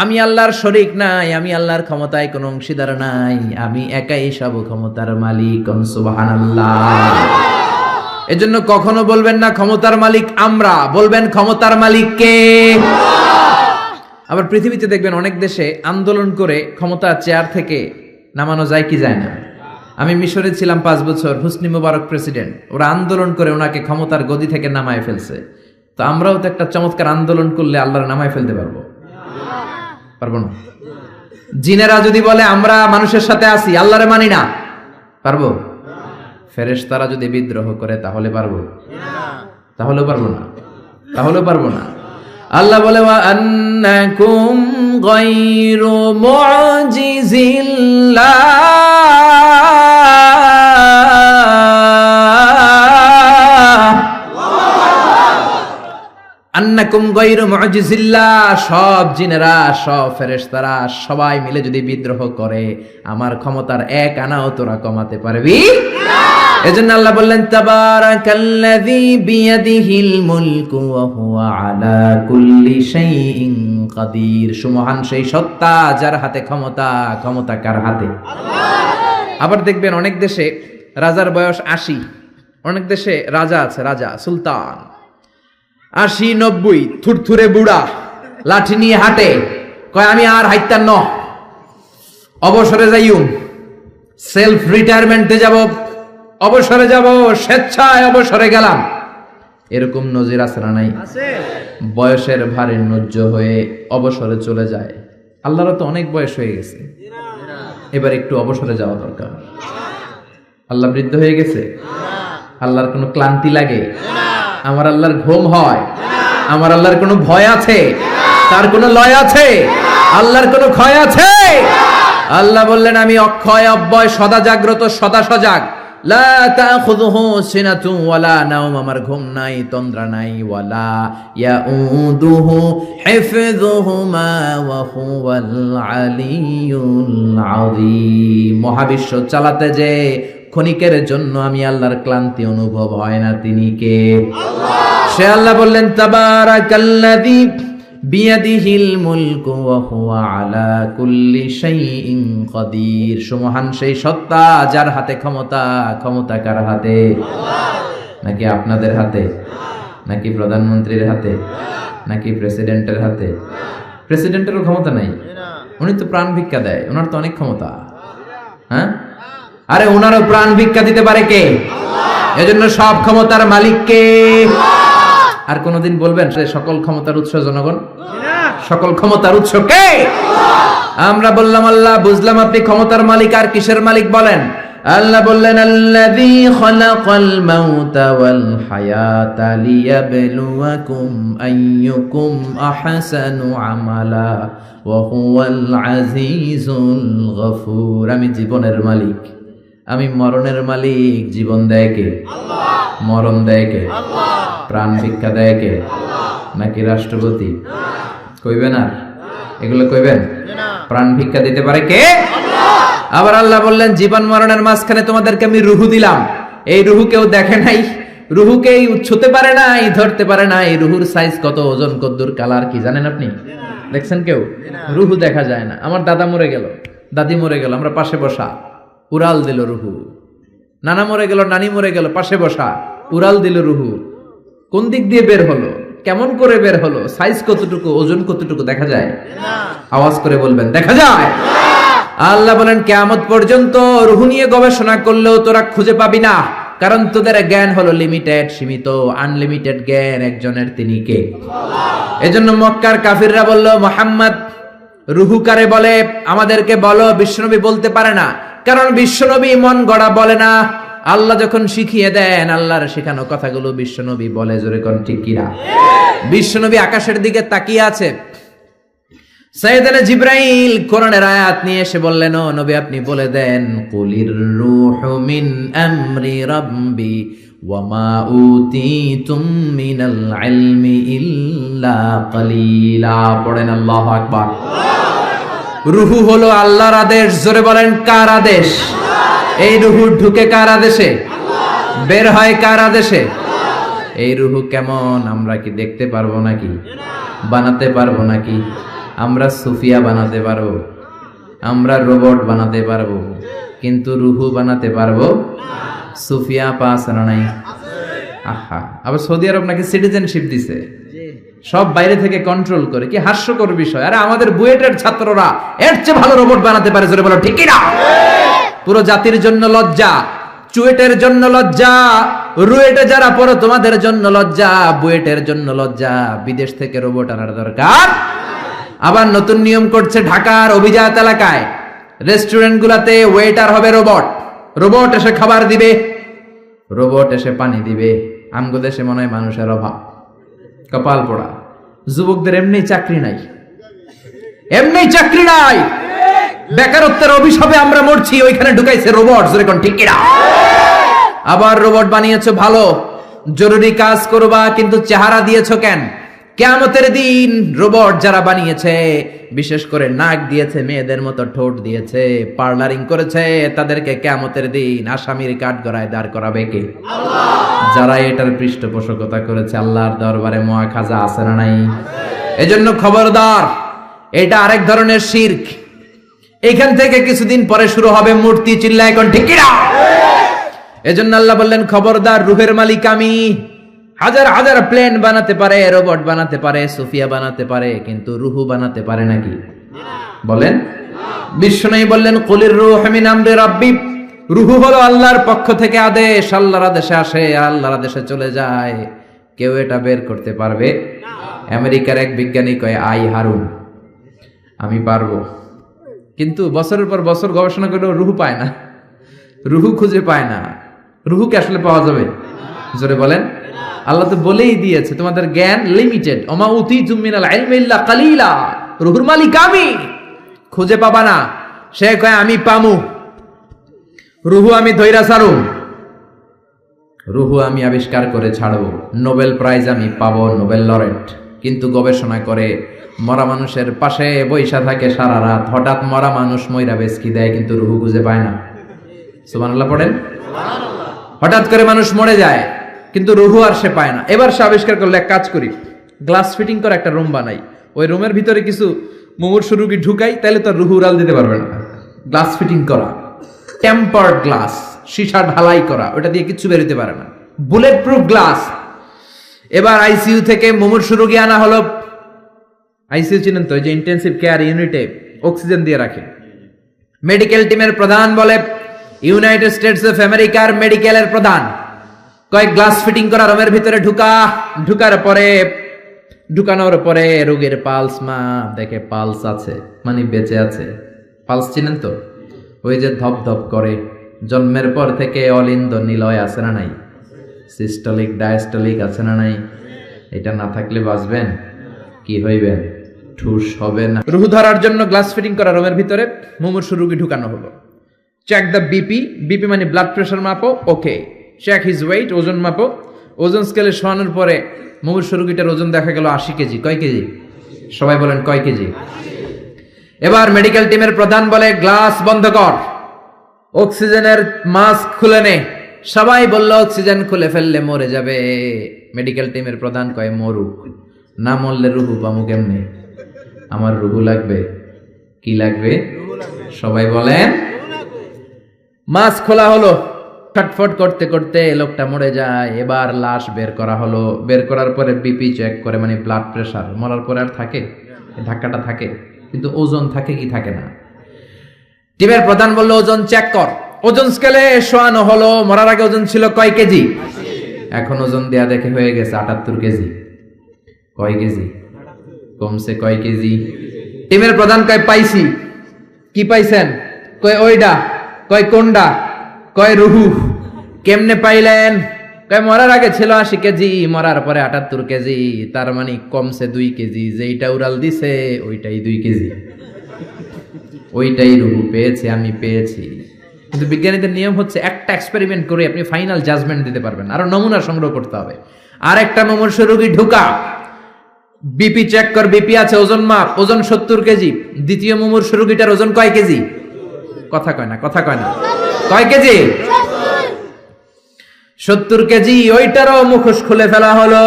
আমি আল্লাহর শরীক নাই, আমি আল্লাহর ক্ষমতায় কোনো অংশীদার নাই, আমি একাই সব ক্ষমতার মালিক। সুবহানাল্লাহ। এজন্য কখনো বলবেন না ক্ষমতার মালিক আমরা, বলবেন ক্ষমতার মালিক কে? আবার পৃথিবীতে দেখবেন অনেক দেশে আন্দোলন করে ক্ষমতা চেয়ার থেকে নামানো যায় কি যায় না। আমি মিশরে ছিলাম 5 বছর, হোসনি মুবারক প্রেসিডেন্ট, ওরা আন্দোলন করে ওনাকে ক্ষমতার গদি থেকে নামায় ফেলছে। তো আমরাও তো একটা চমৎকার আন্দোলন করলে আল্লাহর নামায় ফেলতে পারবো না? জিনেরা যদি বলে আমরা মানুষের সাথে আছি, আল্লাহরে মানি না, পারবো? ফেরেশতারা যদি বিদ্রোহ করে তাহলে পারবো? তাহলেও পারবো না। আল্লাহ বলে ওয়া আন্নাকুম গায়রু মুজিজিল্লাহ, আন্নাকুম গায়রু মুজিজিল্লাহ। সব জিনেরা, সব ফেরেশতারা সবাই মিলে যদি বিদ্রোহ করে, আমার ক্ষমতার এক আনাও তোরা কমাতে পারবি না। এজন্য আল্লাহ বললেন তাবারাকাল্লাযী বিয়াদিহিল মুলকু ওয়া হুয়া আলা কুল্লি শাইইন কাদির। সুমহান সেই সত্তা যার হাতে ক্ষমতা, ক্ষমতা কার হাতে? আল্লাহ। আবার দেখবেন অনেক দেশে রাজার বয়স 80, অনেক দেশে রাজা আছে, রাজা সুলতান 80-90, থুরথুরে বুড়া, লাঠি নিয়ে হাঁটে, কয় আমি আর হাইতাম ন, অবসরে যাইউম, সেলফ রিটায়ারমেন্টে যাব, অবসরে যাব, স্বেচ্ছায় অবসরে গেলাম। এরকম নজির আছে না নাই? বয়সের ভারে নজ্জ হয়ে অবসরে চলে যায়। আল্লাহর তো অনেক বয়স হয়ে গেছে, এবার একটু অবসরে যাওয়া দরকার। আল্লাহ বৃদ্ধ হয়ে গেছে? আল্লাহর কোনো ক্লান্তি লাগে? আমার আল্লাহর ঘুম হয়? আমার আল্লাহর কোনো ভয় আছে? তার কোনো লয় আছে? আল্লাহর কোনো ক্ষয় আছে? আল্লাহ বললেন আমি অক্ষয়, অব্যয়, সদা জাগ্রত, সদা সজাগ। লা তাখুযুহু সিনাতু ওয়ালা নাওম, আমার ঘুম নাই, তন্দ্রা নাই। ওয়ালা ইয়াউদুহু হিফযুহুমা ওয়া হুয়াল আলিয়্যুল আযীম। মহাবিশ্ব চালাতে যে ক্ষণিকের জন্য আমি আল্লাহর ক্লান্তি অনুভব হয় না, তিনি কে? আল্লাহ। সে আল্লাহ বললেন তাবারাকাল্লাযী বিয়াদিহিল মুলকু ওয়া হুয়া আলা কুল্লি শাইইন কাদির। সুমহান সেই সত্তা যার হাতে ক্ষমতা, ক্ষমতা কার হাতে? আল্লাহ। নাকি আপনাদের হাতে? নাকি প্রধানমন্ত্রীর হাতে? নাকি প্রেসিডেন্টের হাতে? প্রেসিডেন্টেরও ক্ষমতা নাই, উনি তো প্রাণ ভিক্ষা দেয়, ওনার তো অনেক ক্ষমতা। হ্যাঁ, আরে ওনারও প্রাণ ভিক্ষা দিতে পারে কে? আল্লাহ। এজন্য সব ক্ষমতার মালিক কে? আল্লাহ। আর কোনদিন বলবেন সে সকল ক্ষমতার উৎস জনগণ? সকল ক্ষমতার উৎস কে? আল্লাহ। আমরা বললাম আল্লাহ, বুঝলাম আপনি ক্ষমতার মালিক, আর কিসের মালিক বলেন? আল্লাহ বললেন আল্লাযী খালাকাল মাউতা ওয়াল হায়াতা লিয়াবলুয়াকুম আইয়ুকুম আহসানু আমালা ওয়া হুয়াল আজিজুল গফুর। আমি জীবনের মালিক, আমি মরণের মালিক। জীবন দেয় কে? আল্লাহ। মরণ দেয় কে? আল্লাহ। প্রাণ ভিক্ষা দেয় কে? আল্লাহ। নাকি রাষ্ট্রপতি? কইবেন আর এগুলো কইবেন? প্রাণ ভিক্ষা দিতে পারে কে? আল্লাহ। আবার আল্লাহ বললেন জীবন মরণের মাঝখানে তোমাদেরকে আমি রুহু দিলাম। এই রুহু কেউ দেখে নাই, রুহুকে ছুতে পারে নাই, ধরতে পারে না। এই রুহুর সাইজ কত, ওজন কদ্দুর, কালার কি জানেন আপনি? দেখছেন কেউ? রুহু দেখা যায় না। আমার দাদা মরে গেল, দাদি মরে গেল, আমরা পাশে বসা, উড়াল দিল রুহু। নানা মরে গেল, নানি মরে গেল, পাশে বসা, উড়াল দিল রুহু। কোন দিক দিয়ে বের হলো, কেমন করে বের হলো, সাইজ কতটুকু, ওজন কতটুকু দেখা যায়? আওয়াজ করে বলবেন দেখা যায়? আল্লাহ বলেন কিয়ামত পর্যন্ত রুহু নিয়ে গবেষণা করলেও তোরা খুঁজে পাবি না কারণ তোদের জ্ঞান হলো লিমিটেড, সীমিত। আনলিমিটেড জ্ঞান একজনের, তিনি কে? এজন্য মক্কার কাফিররা বলল, মুহাম্মদ রুহু কারে বলে আমাদেরকে বলো। বিশ্বনবী বলতে পারে না, কারণ বিশ্বনবী মন গড়া বলে না। আল্লাহ যখন শিখিয়ে দেন, আল্লাহর শেখানো কথাগুলো বিশ্বনবী বলে। জোরে কোন ঠিক কিনা? বিশ্বনবী আকাশের দিকে তাকিয়ে আছে। সাইয়েদনা জিবরাইল কোরআনের আয়াত নিয়ে এসে বললেন, ও নবী আপনি বলে দেন, কুলির রূহু মিন আমরি রাব্বি ওয়া মা উতিতুম মিনাল ইলমি ইল্লা কালিলা। পড়েন আল্লাহু আকবার। রূহু হলো আল্লাহর আদেশ। জোরে বলেন, কার আদেশ? এই রূহু ঢুকে কার আদেশে? বের হয় কার আদেশে? এই রূহু কেমন আমরা কি দেখতে পারবো নাকি? বানাতে পারবো নাকি? আমরা সুফিয়া বানাতে পারবো, আমরা রোবট বানাতে পারবো, কিন্তু রুহু বানাতে পারবো? সুফিয়া পাস না নাই? আহা, আবার সৌদি আরব নাকি সিটিজেনশিপ দিছে, সব বাইরে থেকে কন্ট্রোল করে। কি হাস্যকর বিষয়! আরে আমাদের বুয়েটের ছাত্ররা এর চেয়ে ভালো রোবট বানাতে পারে। জোরে বলো ঠিক কি না? পুরো জাতির জন্য লজ্জা, চুয়েটের জন্য লজ্জা, রুয়েটে যারা পড়ো তোমাদের জন্য লজ্জা, বুয়েটের জন্য লজ্জা। বিদেশ থেকে রোবট আনার দরকার। আবার নতুন নিয়ম করছে ঢাকার অভিজাত এলাকায় রেস্টুরেন্ট গুলাতে ওয়েটার হবে রোবট। রোবট এসে খাবার দিবে, রোবট এসে পানি দিবে। আমগো দেশে মনে হয় মানুষের অভাব, কপাল পোড়া। যুবকদের এমনি চাকরি নাই, এমনি চাকরি নাই, বেকারত্বের অভিশাপে আমরা মরছি। ওইখানে ঢুকাইছে রোবট। যেরকম ঠিক কিনা? আবার রোবট বানিয়েছো ভালো, জরুরি কাজ করবা, কিন্তু চেহারা দিয়েছো কেন? কিয়ামতের দিন রোবট যারা বানিয়েছে, বিশেষ করে নাক দিয়েছে, মেয়েদের মতো ঠোঁট দিয়েছে, পার্লারিং করেছে, তাদেরকে কিয়ামতের দিন আসামির কাঠগড়ায় দাঁড় করাবে কে? আল্লাহ। যারা এটার পৃষ্ঠপোষকতা করেছে, আল্লাহর দরবারে মুআখাজা আছে না নাই? এজন্য খবরদার, এটা আরেক ধরনের শিরক। এখান থেকে কিছুদিন পরে শুরু হবে মূর্তি। চিল্লায় এখন ঠিক কিনা? এজন্য আল্লাহ বললেন, খবরদার, রূহের মালিক আমি। হাজার হাজার প্লেন বানাতে পারে, রোবট বানাতে পারে, সুফিয়া বানাতে পারে, কিন্তু রুহু বানাতে পারে নাকি? বলেন। বিশ্বনবী বললেন, কুলির রূহু মিন আমরি রাব্বি। রুহু হলো আল্লাহর পক্ষ থেকে আদেশ। আল্লাহর আদেশে আসে, আল্লাহর আদেশে চলে যায়। কেউ এটা বের করতে পারবে? আমেরিকার এক বিজ্ঞানী কয়, আই হারুন, আমি পারবো। কিন্তু বছরের পর বছর গবেষণা করেও রুহু পায় না, রুহু খুঁজে পায় না। রুহুকে আসলে পাওয়া যাবে? জোরে বলেন। আল্লাহ তো বলেই দিয়েছে, তোমাদের জ্ঞান লিমিটেড। ওমা উতিতুম মিনাল ইলমি ইল্লা কালিলা। রুহুর মালিক আমি, খুঁজে পাবা না। সে কয় আমি পামু, রুহু আমি ধইরা ছাড়ু, রুহু আমি আবিষ্কার করে ছাড়বো, নোবেল প্রাইজ আমি পাবো, নোবেল লরেট। কিন্তু গবেষণা করে মরা মানুষের পাশে বৈশা থাকে সারা রাত, হঠাৎ মরা মানুষ মইরা বেচকি দেয়, কিন্তু রুহু খুঁজে পায় না। সুবহানাল্লাহ পড়েন। হঠাৎ করে মানুষ মরে যায়, কিন্তু রুহু আর সে পায় না। এবার সে আবিষ্কার করলো, এক কাজ করি, গ্লাস ফিটিং করে একটা রুম বানাই, ওই রুমের ভিতরে কিছু মুমূর্ষু রোগী ঢুকাই, তাহলে তো রুহু উড়াল দিতে পারবে না। গ্লাস ফিটিং করা, টেম্পার্ড গ্লাস, সীসা ঢালাই করা, ওটা দিয়ে কিছু বেরোতে পারে না, বুলেট প্রুফ গ্লাস। এবার আইসিইউ থেকে মুমূর্ষু রোগী আনা হলো। আইসিইউ চিনেন তো, যে ইন্টেন্সিভ কেয়ার ইউনিটে অক্সিজেন দিয়ে রাখে। মেডিকেল টিমের প্রধান বলে, ইউনাইটেড স্টেটস অফ আমেরিকার মেডিকেলের প্রধান কয়েক গ্লাস ফিটিং করা রুমের ভিতরে ঢুকানোর পরে রোগীর পালস মাপ দেখে, পালস আছে মানে বেঁচে আছে। পালস চিনেন তো, ওই যে ধপ ধপ করে, জন্মের পর থেকে অলিন্দ নিলয় আছে না নাই? সিস্টলিক ডায়াস্টলিক আছে না নাই? এটা না থাকলে বাঁচবেন? কি হইবেন? ঠুস হবে না। রুহু ধরার জন্য গ্লাস ফিটিং করা রুমের ভিতরে মুমূর্ষু রোগী ঢুকানো হলো। চেক দ্য বিপি, বিপি মানে ব্লাড প্রেশার মাপো, ওকে। চেক হিজ ওয়েট, ওজন মাপো। ওজন স্কেলে শোয়ানোর পরে মুমূর্ষু রোগীটার ওজন দেখা গেল 80 কেজি। কয় কেজি? সবাই বলেন কয় কেজি? এবার মেডিকেল টিমের প্রধান বলে, গ্লাস বন্ধ কর, অক্সিজেনের মাস্ক খুলে নে। সবাই বলল অক্সিজেন খুলে ফেললে মরে যাবে। মেডিকেল টিমের প্রধান কয়, মরুক, না মরলে রুহু পামু কেমনে? আমার রুহু লাগবে। কি লাগবে? সবাই বলেন। মাস্ক খোলা হলো, ছটফট করতে করতে লোকটা মরে যায়। এবার লাশ বের করা হলো। বের করার পরে বিপি চেক করে, মানে ব্লাড প্রেশার। মরার পরে আর থাকে? ধাক্কাটা থাকে, কিন্তু ওজন থাকে কি থাকে না? টিমের প্রধান বলল, ওজন চেক কর। ওজন স্কেলে শোয়ানো হলো, মরার আগে ওজন ছিল কয় কেজি? এখন ওজন দেয়া দেখে হয়ে গেছে 78 কেজি। কয় কেজি কমছে? কয় কেজি? টিমের প্রধান কয় পাইছি। কি পাইছেন? কয় ওইডা। কয় কোনডা? কয় রুহু। কেমনে পাইলেন? কয় মরার আগে ছিল 80 কেজি, মরার পরে 78 কেজি, তার মানে কমছে 2 কেজি। যেইটা উড়াল দিছে ওইটাই 2 কেজি, ওইটাই রুহু পেয়েছে, আমি পেয়েছি। কিন্তু বিজ্ঞানীদের নিয়ম হচ্ছে একটা এক্সপেরিমেন্ট করে আপনি ফাইনাল জাজমেন্ট দিতে পারবেন, আরো নমুনা সংগ্রহ করতে হবে। আর একটা মুমূর্ষু রোগী ঢুকা, বিপি চেক কর, বিপি আছে, ওজন মাপ, ওজন 70 কেজি। দ্বিতীয় মুমূর্ষু রোগীটার ওজন কয় কেজি? কথা কয় না, কথা কয় না। কয় কেজি? 70 কেজি। ওইটারও মুখোশ খুলে ফেলা হলো।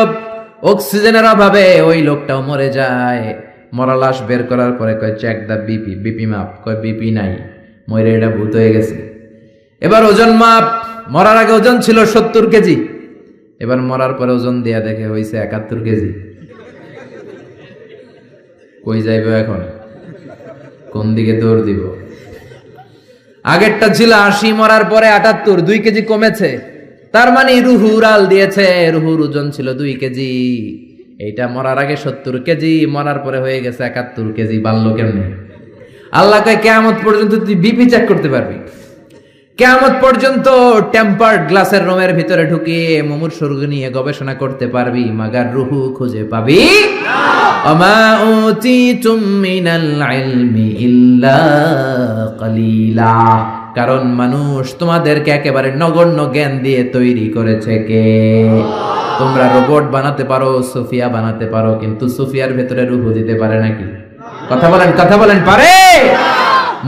অক্সিজেনের অভাবে ওই লোকটাও মরে যায়। মরা লাশ বের করার পরে কয় চেক দা বিপি, বিপি মাপ। কয় বিপি নাই, মরে এটা ভূত হয়ে গেছে। এবার ওজন মাপ, মরার আগে ওজন ছিল 70 কেজি, এবার মরার পরে ওজন দেয়া দেখে হইছে 71 কেজি। কই যাইব এখন? কোন দিকে দৌড় দিব? আগেরটা ছিল 80, মরার পরে 78, 2 কেজি কমেছে। তার মানে রুহু উড়াল দিয়েছে, রুহুর ওজন ছিল 2 কেজি। এইটা মরার আগে 70 কেজি, মরার পরে হয়ে গেছে 71 কেজি। বাড়লো কেমনে? আল্লাহ কয় কিয়ামত পর্যন্ত তুই বিপি চেক করতে পারবি। কিয়ামত পর্যন্ত টেম্পার্ড গ্লাসের রুমের ভিতরে ঢুকিয়ে মুমূর্ষু রোগী নিয়ে গবেষণা করতে পারবি, মাগার রুহু খুঁজে পাবি না। আমা উতিতুম মিনাল ইলমি ইল্লা কালিলা। কারণ মানুষ তোমাদেরকে একেবারে নগণ্য জ্ঞান দিয়ে তৈরি করেছে কে? তোমরা রোবট বানাতে পারো, সুফিয়া বানাতে পারো, কিন্তু সুফিয়ার ভেতরে রুহু দিতে পারে নাকি? কথা বলেন, কথা বলেন, পারে?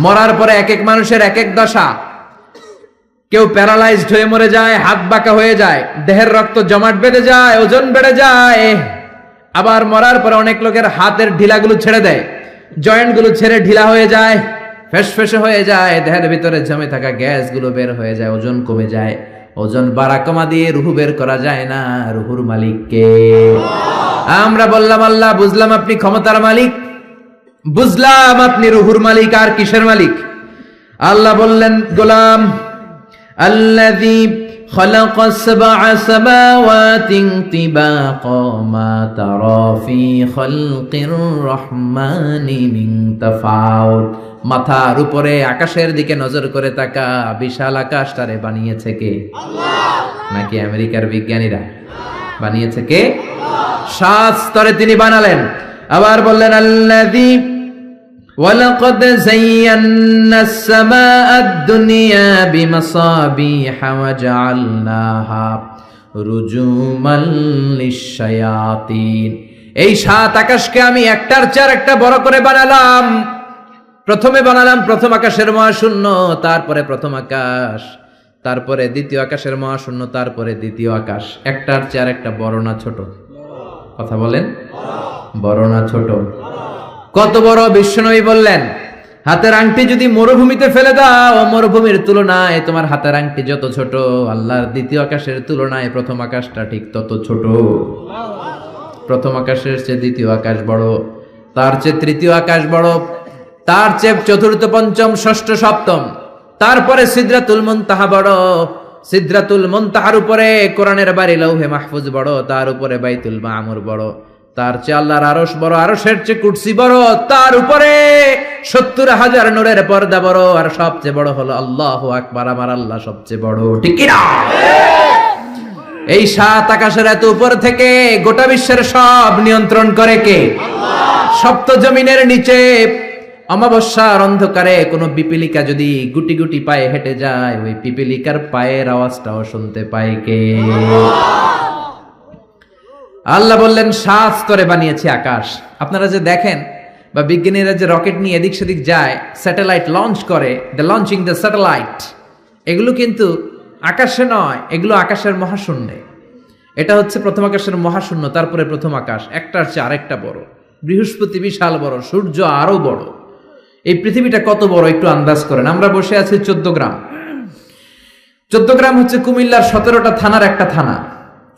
মরার পরে এক এক মানুষের এক এক দশা। কেউ প্যারালাইজড হয়ে মরে যায়, হাত বাঁকা হয়ে যায়, দেহের রক্ত জমাট বেঁধে যায়, ওজন বেড়ে যায়। আবার মরার পরে অনেক লোকের হাতের ঢিলাগুলো ছেড়ে দেয়, জয়েন্ট গুলো ছেড়ে ঢিলা হয়ে যায়, ফেসফেসে হয়ে যায়, দেহের ভিতরে জমে থাকা গ্যাস গুলো বের হয়ে যায়, ওজন কমে যায়। ওজন বাড়া কমা দিয়ে রুহু বের করা যায় না। রুহুর মালিক কে? আমরা বললাম আল্লাহ, বুঝলাম আপনি ক্ষমতার মালিক, বুঝলাম আপনি রুহুর মালিক, আর কিসের মালিক? আল্লাহ বললেন, গোলাম আল্লাযী খালাকাস সাবআ সামাওয়াতিন তিবাকা মা তারা ফি খালকির রহমানি মিন তাফাউত। মাথার উপরে আকাশের দিকে নজর করে তাকা, বিশাল আকাশটারে বানিয়েছে কে? আল্লাহ। নাকি আমেরিকার বিজ্ঞানীরা? বানিয়েছে কে? আল্লাহ। 7 স্তরে তিনি বানালেন। আবার বললেন আল্লাযী ওয়ালাকাদ যায়্যানাস সামাআদ দুনিয়া বিমাসাবিহা ওয়া জাআলনাহা রুজুমান লিশ-শায়াতিন। এই 7 আকাশকে আমি একটার চেয়ে আরেকটা বড় করে বানালাম। প্রথমে বানালাম প্রথম আকাশের মহাশূন্য, তারপরে প্রথম আকাশ, তারপরে দ্বিতীয় আকাশের মহাশূন্য, তারপরে দ্বিতীয় আকাশ। একটার চেয়ে আরেকটা বড় না ছোট? কথা বলেন, বড় না ছোট? কত বড়? বিশ্বনবী বললেন, হাতের আংটি যদি মরুভূমিতে ফেলে দাও, মরুভূমির তুলনায় তোমার হাতের আংটি যত ছোট, আল্লাহর দ্বিতীয় আকাশের তুলনায় প্রথম আকাশটা ঠিক তত ছোট। প্রথম আকাশের চেয়ে দ্বিতীয় আকাশ বড়, তার চেয়ে তৃতীয় আকাশ বড়, তার চেয়ে চতুর্থ, পঞ্চম, ষষ্ঠ, সপ্তম, তারপরে সিদরাতুল মুনতাহা বড়, সিদরাতুল মুনতাহার উপরে কোরআনের বাড়ি লৌহে মাহফুজ বড়, তার উপরে বাইতুল মামুর বড়, তার চেয়ে আল্লাহর আরশ বড়, আরশের চেয়ে কুরসি বড়, তার উপরে 70,000 নূরের পর্দা বড়, আর সবচেয়ে বড় হলো আল্লাহু আকবার, আমার আল্লাহ সবচেয়ে বড়। ঠিক কি না? এই 7 আকাশের এত উপর থেকে গোটা বিশ্বের সব নিয়ন্ত্রণ করে কে? আল্লাহ। সপ্ত জমিনের নিচে অমাবস্যার অন্ধকারে কোনো পিপিলিকা যদি গুটি গুটি পায়ে হেঁটে যায়, ওই পিপিলিকার পায়ের আওয়াজটাও শুনতে পায় কে? আল্লাহ বললেন 7 স্তরে বানিয়েছি আকাশ। আপনারা যে দেখেন বা বিজ্ঞানীরা যে রকেট নিয়ে এদিক সেদিক যায়, স্যাটেলাইট লঞ্চ করে, দ্য লঞ্চিং দ্য স্যাটেলাইট, এগুলো কিন্তু আকাশে নয়, এগুলো আকাশের মহাশূন্যে। এটা হচ্ছে প্রথম আকাশের মহাশূন্য, তারপরে প্রথম আকাশ, একটার চেয়ে আরেকটা বড়। বৃহস্পতি বিশাল বড়, সূর্য আরো বড়। এই পৃথিবীটা কত বড় একটু আন্দাজ করেন। আমরা বসে আছি 14 গ্রাম। 14 গ্রাম হচ্ছে কুমিল্লার 17টা থানার একটা থানা।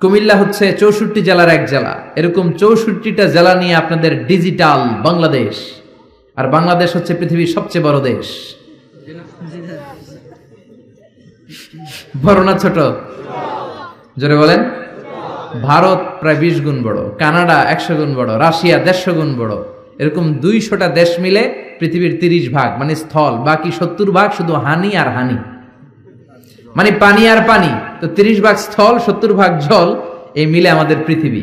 কুমিল্লা হচ্ছে 64 জেলার এক জেলা। এরকম 64টা জেলা নিয়ে আপনাদের ডিজিটাল বাংলাদেশ। আর বাংলাদেশ হচ্ছে পৃথিবীর সবচেয়ে বড় দেশ। বড় না ছোট? জোরে বলেন। ভারত প্রায় 20 গুণ বড়, কানাডা 100 গুণ বড়, রাশিয়া 150 গুণ বড়। এরকম 200টা দেশ মিলে পৃথিবীর 30 ভাগ মানে স্থল, বাকি 70 ভাগ শুধু হানি আর হানি, মানে পানি আর পানি। তো 30 ভাগ স্থল, 70 ভাগ জল, এই মিলে আমাদের পৃথিবী।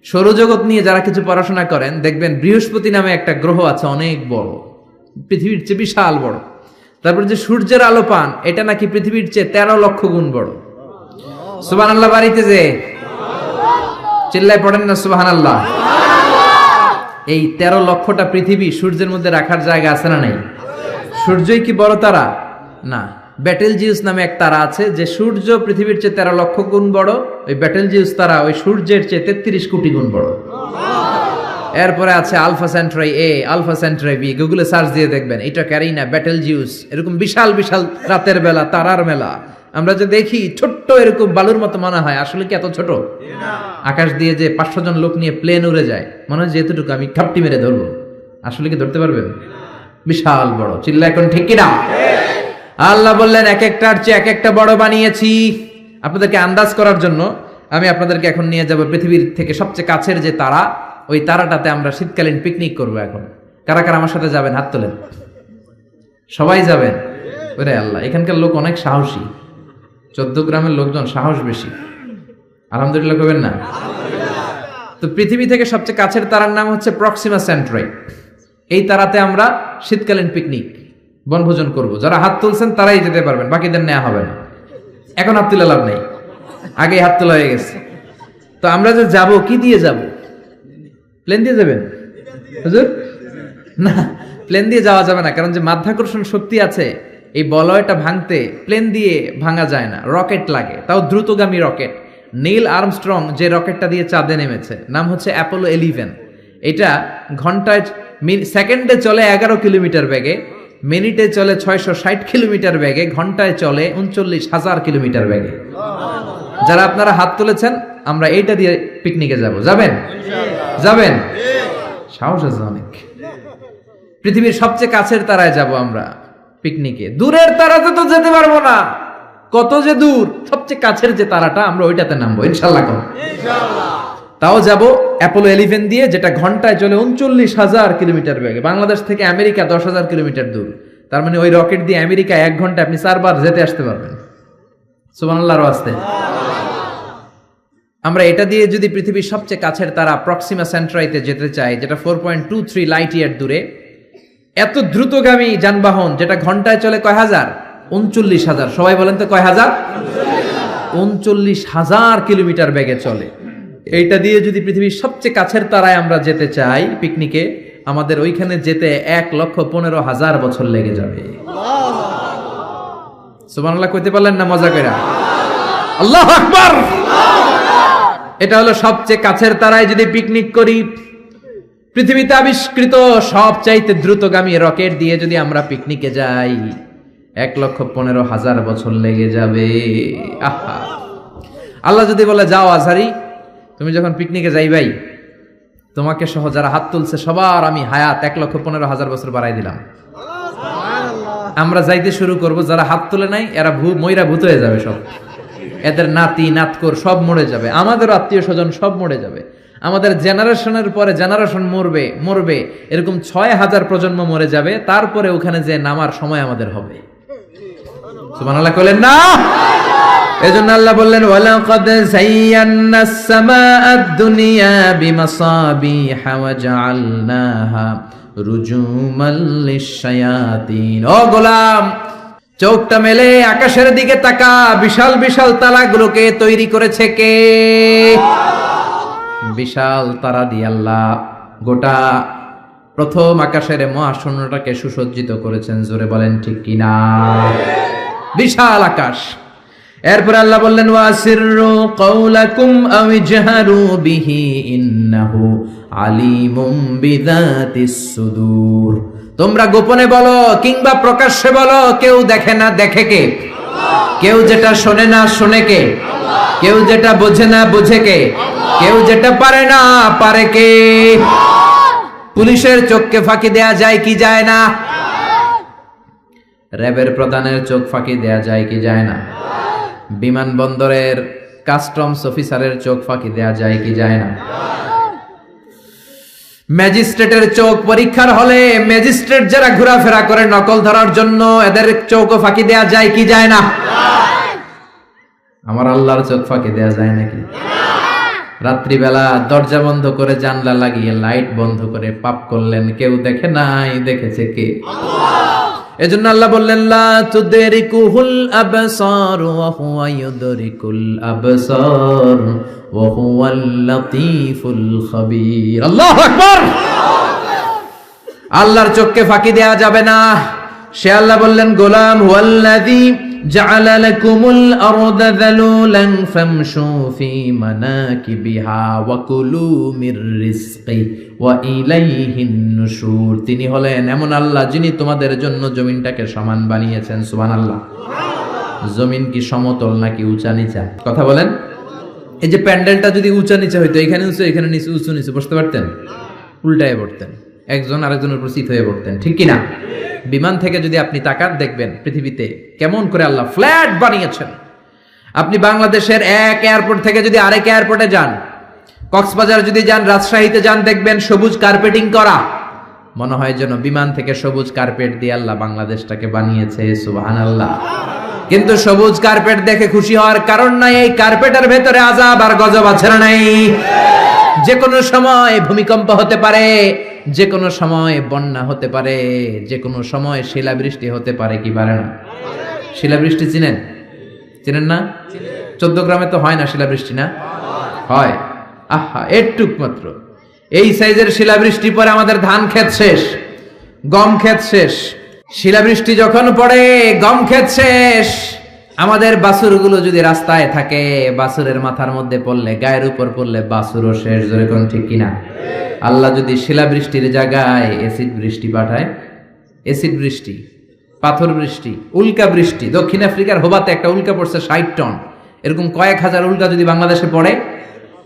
সৌরজগৎ নিয়ে যারা কিছু পড়াশোনা করেন দেখবেন বৃহস্পতি নামে একটা গ্রহ আছে, অনেক বড়, পৃথিবীর চেয়ে বিশাল বড়। তারপর যে সূর্যের আলো পান, এটা নাকি পৃথিবীর চেয়ে 13 লক্ষ গুণ বড়। সুবহানাল্লাহ বাড়িতে যে চিল্লায় পড়েন না সুবহানাল্লাহ। এই 13 লক্ষটা পৃথিবী সূর্যের মধ্যে রাখার জায়গা আছে না নাই? সূর্যই কি বড় তারা? না। ব্যাটেলজিউস নামে এক তারা আছে, যে সূর্য পৃথিবীর চেয়ে 13 লক্ষ গুণ বড়। ওই ব্যাটেলজিউস তারা ওই সূর্যের চেয়ে 33 কোটি গুণ বড়। এরপরে আছে আলফা সেন্ট্রাই এ, আলফা সেন্ট্রাই বি, গুগলে সার্চ দিয়ে দেখবেন এটা ক্যারিনা, ব্যাটেলজিউস, এরকম বিশাল বিশাল রাতের বেলা তারার মেলা। আমরা যে দেখি ছোট্ট এরকম বালুর মতো মনে হয়, আসলে কি এত ছোট? আকাশ দিয়ে যে 500 জন লোক নিয়ে প্লেন উড়ে যায়, মনে হয় যে এতটুকু আমি খাপটি মেরে ধরবো। আসলে কি ধরতে পারবেন? বিশাল বড়। চিল্লা এখন ঠিক কিনা? আল্লাহ বললেন এক একটার চেয়ে এক একটা বড় বানিয়েছি। আপনাদেরকে আন্দাজ করার জন্য আমি আপনাদেরকে এখন নিয়ে যাব পৃথিবীর থেকে সবচেয়ে কাছের যে তারা, ওই তারাটাতে আমরা শীতকালীন পিকনিক করব। এখন কারা কারা আমার সাথে যাবেন? হাত তোলেন। সবাই যাবেন? ওরে আল্লাহ, এখানকার লোক অনেক সাহসী। 14 গ্রামের লোকজন সাহস বেশি। আলহামদুলিল্লাহ করবেন না? তো পৃথিবী থেকে সবচেয়ে কাছের তারার নাম হচ্ছে প্রক্সিমা সেন্ট্রাই। এই তারাতে আমরা শীতকালীন পিকনিক বনভোজন করব। যারা হাত তুলছেন তারাই যেতে পারবেন, বাকিদের নেওয়া হবে না। এখন হাত তুলে লাভ নেই, আগেই হাত তোলা হয়ে গেছে। তো আমরা যে যাব, কি দিয়ে যাব? প্লেন দিয়ে যাবেন হুজুর? না, প্লেন দিয়ে যাওয়া যাবে না, কারণ যে মাধ্যাকর্ষণ শক্তি আছে এই বলয়টা ভাঙতে প্লেন দিয়ে ভাঙা যায় না, রকেট লাগে, তাও দ্রুতগামী রকেট। নীল আর্মস্ট্রং যে রকেটটা দিয়ে চাঁদে নেমেছে, নাম হচ্ছে অ্যাপোলো 11। এটা ঘন্টায় সেকেন্ডে চলে 11 কিলোমিটার বেগে, মিনিটে চলে 660 কিলোমিটার বেগে, ঘন্টায় চলে 39,000 কিলোমিটার বেগে। যারা আপনারা হাত তুলেছেন, আমরা এইটা দিয়ে পিকনিকে যাব। যাবেন? যাবেন? সাহস আছে অনেক। পৃথিবীর সবচেয়ে কাছের তারায় যাব আমরা পিকনিকে। দূরের তারাতে তো যেতে পারবো না, কত যে দূর। সবচেয়ে কাছের যে তারাটা, আমরা ওইটাতে নামবো ইনশাআল্লাহ। তাও যাব অ্যাপোলো 11 দিয়ে, যেটা ঘন্টায় চলে 39,000 কিলোমিটার বেগে। বাংলাদেশ থেকে আমেরিকা 10,000 কিলোমিটার দূর। তার মানে ওই রকেট দিয়ে আমেরিকা 1 ঘন্টা আপনি 4 বার যেতে আসতে পারবেন। সুবহানাল্লাহর ওয়াস্তে। আমরা এটা দিয়ে যদি পৃথিবীর সবচেয়ে কাছের তারা প্রক্সিমা সেন্ট্রাইতে যেতে চাই, যেটা 4.23 লাইট ইয়ার দূরে, এত দ্রুতগামী যানবাহন যেটা ঘন্টায় চলে কয় হাজার? 39,000। সবাই বলেন তো কয় হাজার? 39,000 কিলোমিটার বেগে চলে। এইটা দিয়ে যদি পৃথিবীর সবচেয়ে কাছের তারায় আমরা যেতে চাই পিকনিকে, আমাদের ওইখানে যেতে 1,15,000 বছর লেগে যাবে। সুবহানাল্লাহ কইতে পারলেন না মজা করে? আল্লাহু আকবার। এটা হলো সবচেয়ে কাছের তারায় যদি পিকনিক করি, পৃথিবীতে আবিষ্কৃত সবচাইতে দ্রুতগামী রকেট দিয়ে যদি আমরা পিকনিকে যাই, 1,15,000 বছর লেগে যাবে। আহা, আল্লাহ যদি বলে যাও আজহারি, তুমি যখন পিকনিকে যাইবাই, তোমাকে সহ যারা হাত তুলছে সবার আমি হায়াত 1,15,000 বছর বাড়াই দিলাম। আমরা যাইতে শুরু করব, যারা হাত তুলে নাই এরা ময়রা ভূত হয়ে যাবে সব। এদের নাতি নাতকর সব মরে যাবে, আমাদের আত্মীয় স্বজন সব মরে যাবে, আমাদের জেনারেশনের পরে জেনারেশন মরবে, এরকম 6,000 প্রজন্ম মরে যাবে। তারপরে ওখানে যে নামার সময় আমাদের হবে। সুবহানাল্লাহ কইলেন না? এজন্য আল্লাহ বললেন ওয়ালাকাদ যায়্যানাস সামাআদ দুনিয়া বিমাসাবিহা ওয়া জাআলনাহা রুজুমাল লিশ-শায়াতিন। ও গোলাম, চোখটা মেলে আকাশের দিকে তাকা, বিশাল বিশাল তারাগুলোকে তৈরি করেছে কে? বিশাল তারা দিয়ে আল্লাহ গোটা প্রথম আকাশের মহাশূন্যটাকে সুসজ্জিত করেছেন। জোরে বলেন ঠিক কিনা? বিশাল আকাশ। এরপর আল্লাহ বললেন ওয়াসিররু কাওলাকুম আও ইজহারু বিহি ইন্নাহু আলিমুম বিযাতিস সুদূর। তোমরা গোপনে বলো কিংবা প্রকাশ্যে বলো, কেউ দেখে না দেখে কে? কেউ যেটা শোনে না শোনে কে? কেউ যেটা বোঝে না বোঝে কে? কেউ যেটা পারে না পারে কে? পুলিশের চোখকে ফাঁকি দেয়া যায় কি যায় না? র্যাবের প্রধানের চোখ ফাঁকি দেয়া যায় কি যায় না? বিমানবন্দরের কাস্টমস অফিসারের চোখ ফাঁকি দেয়া যায় কি যায় না? ম্যাজিস্ট্রেটের চোখ পরীক্ষার হলে ম্যাজিস্ট্রেট যারা ঘোরাফেরা করে নকল ধরার জন্য, এদের চোখও ফাঁকি দেয়া যায় কি যায় না? আমার আল্লাহর চোখ ফাঁকি দেয়া যায় নাকি? রাত্রিবেলা দরজা বন্ধ করে জানলা লাগিয়ে লাইট বন্ধ করে পাপ করলেন, কেউ দেখে নাই, দেখেছে কে? এজন্য আল্লাহ বললেন লা তুদরিকুহুল আবসার ওয়া হুয়া ইউদরিকুল আবসার ওয়া হুয়াল লাতীফুল খাবীর। আল্লাহু আকবার। আল্লাহর চোখকে ফাঁকি দেয়া যাবে না। সে আল্লাহ বললেন গোলাম হুয়াল্লাযী জাআলা লাকুমুল আরদা যালুলান ফামশু ফি মানাকিবিহা ওয়া কুলু মির রিজকি ওয়া ইলাইহিন নুশুর। তিনি হলেন এমন আল্লাহ যিনি তোমাদের জন্য জমিনটাকে সমান বানিয়েছেন। সুবহানাল্লাহ। জমিন কি সমতল নাকি উঁচা নিচা? কথা বলেন। এই যে প্যান্ডেলটা যদি উঁচা নিচা হইতো, এখানে উঁচু এখানে নিচু, উঁচু নিচু বসতে পারতেন? উল্টায় পড়তেন, একজন আরেকজনের উপর চিত হয়ে পড়তেন, ঠিক কিনা? বিমান থেকে যদি আপনি তাকান দেখবেন পৃথিবীতে কেমন করে আল্লাহ ফ্ল্যাট বানিয়েছেন। আপনি বাংলাদেশের এক এয়ারপোর্ট থেকে যদি আরেক এয়ারপোর্টে যান, কক্সবাজার যদি যান, রাজশাহীতে যান, দেখবেন সবুজ কার্পেটিং করা। মনে হয় যেন বিমান থেকে সবুজ কার্পেট দিয়ে আল্লাহ বাংলাদেশটাকে বানিয়েছে। সুবহানাল্লাহ। কিন্তু সবুজ কার্পেট দেখে খুশি হওয়ার কারণ নাই, এই কার্পেটের ভেতরে আযাব আর গজব আছে না নাই? যে কোনো সময় ভূমিকম্প হতে পারে, যে কোনো সময় বন্যা হতে পারে, যে কোনো সময় শিলাবৃষ্টি হতে পারে, কি পারে না? শিলাবৃষ্টি চিনেন? চিনেন না? 14 গ্রামে তো হয় না শিলাবৃষ্টি, না হয়? আহা, একটুক মাত্র এই সাইজের শিলাবৃষ্টি পরে আমাদের ধান ক্ষেত শেষ, গম ক্ষেত শেষ। শিলাবৃষ্টি যখন পড়ে গম ক্ষেত শেষ। আমাদের বাছুরগুলো যদি রাস্তায় থাকে, বাছুরের মাথার মধ্যে পড়লে, গায়ের উপর পড়লে বাছুরও শেষ। জোরে কোন ঠিক কিনা? আল্লাহ যদি শিলাবৃষ্টির জায়গায় এসিড বৃষ্টি পাঠায়, এসিড বৃষ্টি, পাথর বৃষ্টি, উল্কা বৃষ্টি। দক্ষিণ আফ্রিকার হোবাতে একটা উল্কা পড়ছে 60 টন। এরকম কয়েক হাজার উল্কা যদি বাংলাদেশে পড়ে,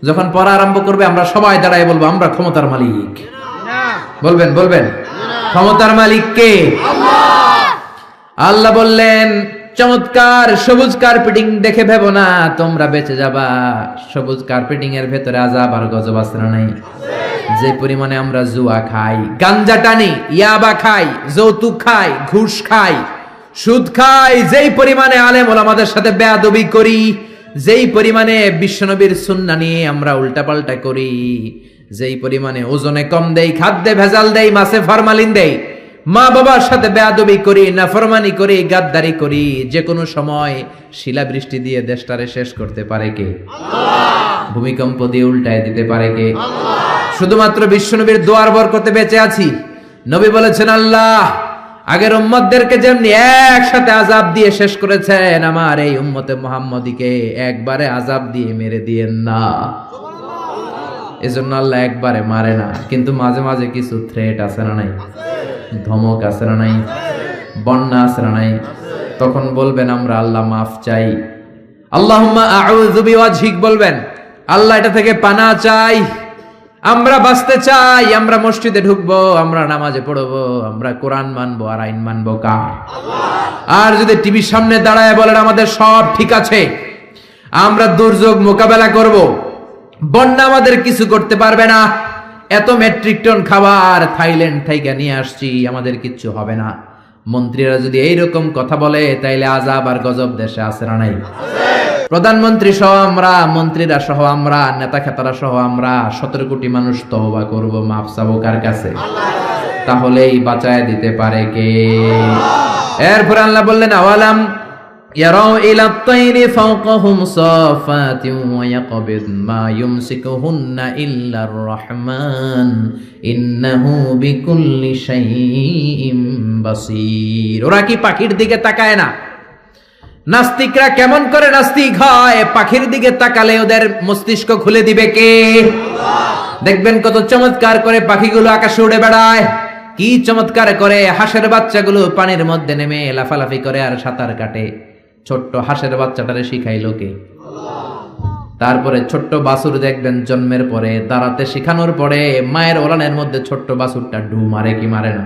যখন পড়া আরম্ভ করবে আমরা সবাই দাঁড়ায় বলবো আমরা ক্ষমতার মালিক। বলবেন বলবেন ক্ষমতার মালিক কে? আল্লাহ বললেন চমৎকার সবুজ কার্পেটিং দেখে ভেবো না তোমরা বেঁচে যাবা। সবুজ কার্পেটিং এর ভেতরে আযাব আর গজব আছে না নাই? যে পরিমাণে আমরা জুয়া খাই, গাঞ্জা টানি, ইয়াবা খাই, যৌতুক খাই, ঘুষ খাই, সুদ খাই, যেই পরিমাণে আলেম ওলামাদের সাথে বেয়াদবি করি, যেই পরিমাণে বিশ্বনবীর সুন্নাহ নিয়ে আমরা উল্টাপাল্টা করি, যেই পরিমাণে ওজনে কম দেই, খাদ্যে ভেজাল দেই, মাছে ফরমালিন দেই, মা বাবার সাথে বেয়াদবি করি, নাফরমানি করি, গাদ্দারি করি, যে কোনো সময় শিলাবৃষ্টি দিয়ে দেশটারে শেষ করতে পারে কে? আল্লাহ। ভূমিকম্প দিয়ে উল্টায় দিতে পারে কে? আল্লাহ। শুধুমাত্র বিশ্বনবীর দোয়ার বরকতে বেঁচে আছি। নবী বলেছেন আল্লাহ আগের উম্মতদেরকে যেমনি একসাথে আযাব দিয়ে শেষ করেছেন, আমার এই উম্মতে মুহাম্মদীকে একবারে আযাব দিয়ে মেরে দিয়েন না। এজন্য আল্লাহ একবারে মারে না, কিন্তু মাঝে মাঝে কিছু থ্রেট আছে না নাই? ধমক আছে না নাই? বন্যা আছে না নাই? তখন বলবেন আমরা আল্লাহ মাফ চাই, আল্লাহুম্মা আউযু বিওয়াজহিক বলবেন, আল্লাহ এটা থেকে পানা চাই, আমরা বাঁচতে চাই, আমরা মসজিদে ঢুকবো, আমরা নামাজে পড়বো, আমরা কোরআন মানবো, আর আইন মানবো কার? আল্লাহ। আর যদি টিভির সামনে দাঁড়ায় বলেন আমাদের সব ঠিক আছে, আমরা দুর্যোগ মোকাবেলা করব, বন্যা আমাদের কিছু করতে পারবে না, এত মেট্রিক টন খাবার থাইল্যান্ড থেকে নিয়ে আসছি, আমাদের কিচ্ছু হবে না, মন্ত্রীরা যদি এইরকম কথা বলে তাইলে আযাব আর গজব দেশে আছে না নাই? প্রধানমন্ত্রী সহ আমরা, মন্ত্রীরা সহ আমরা, নেতা খেতারা সহ আমরা 17 কোটি মানুষ তওবা করব, মাফ চাবো কার কাছে? তাহলেই বাঁচায় দিতে পারে কে? এরপর আল্লাহ বললেন আওয়ালাম ইয়ারাউ ইলা আত-তাইরি ফাওকাহুম সাফাতিন ওয়া ইয়াকবিদ মা ইউমসিকুহুন্না ইল্লার রহমান ইন্নাহু বিকুল্লি শাইইন বাসীর। ওরা কি পাখির দিকে তাকায় না? নাস্তিকরা কেমন করে নাস্তিক হয়? পাখির দিকে তাকালে ওদের মস্তিষ্ক খুলে দিবে কে? আল্লাহ। দেখবেন কত চমৎকার করে পাখিগুলো আকাশে উড়ে বেড়ায়, কি চমৎকার করে হাঁসের বাচ্চাগুলো পানির মধ্যে নেমে লাফালাফি করে আর সাঁতার কাটে। ছোট্ট হাঁসের বাচ্চাটারে শিখাইলো কে? আল্লাহ। তারপরে ছোট্ট বাছুর দেখবেন জন্মের পরে দাঁড়াতে শেখানোর পরে মায়ের ওলানের মধ্যে ছোট্ট বাছুরটা ডু মারে কি মারে না?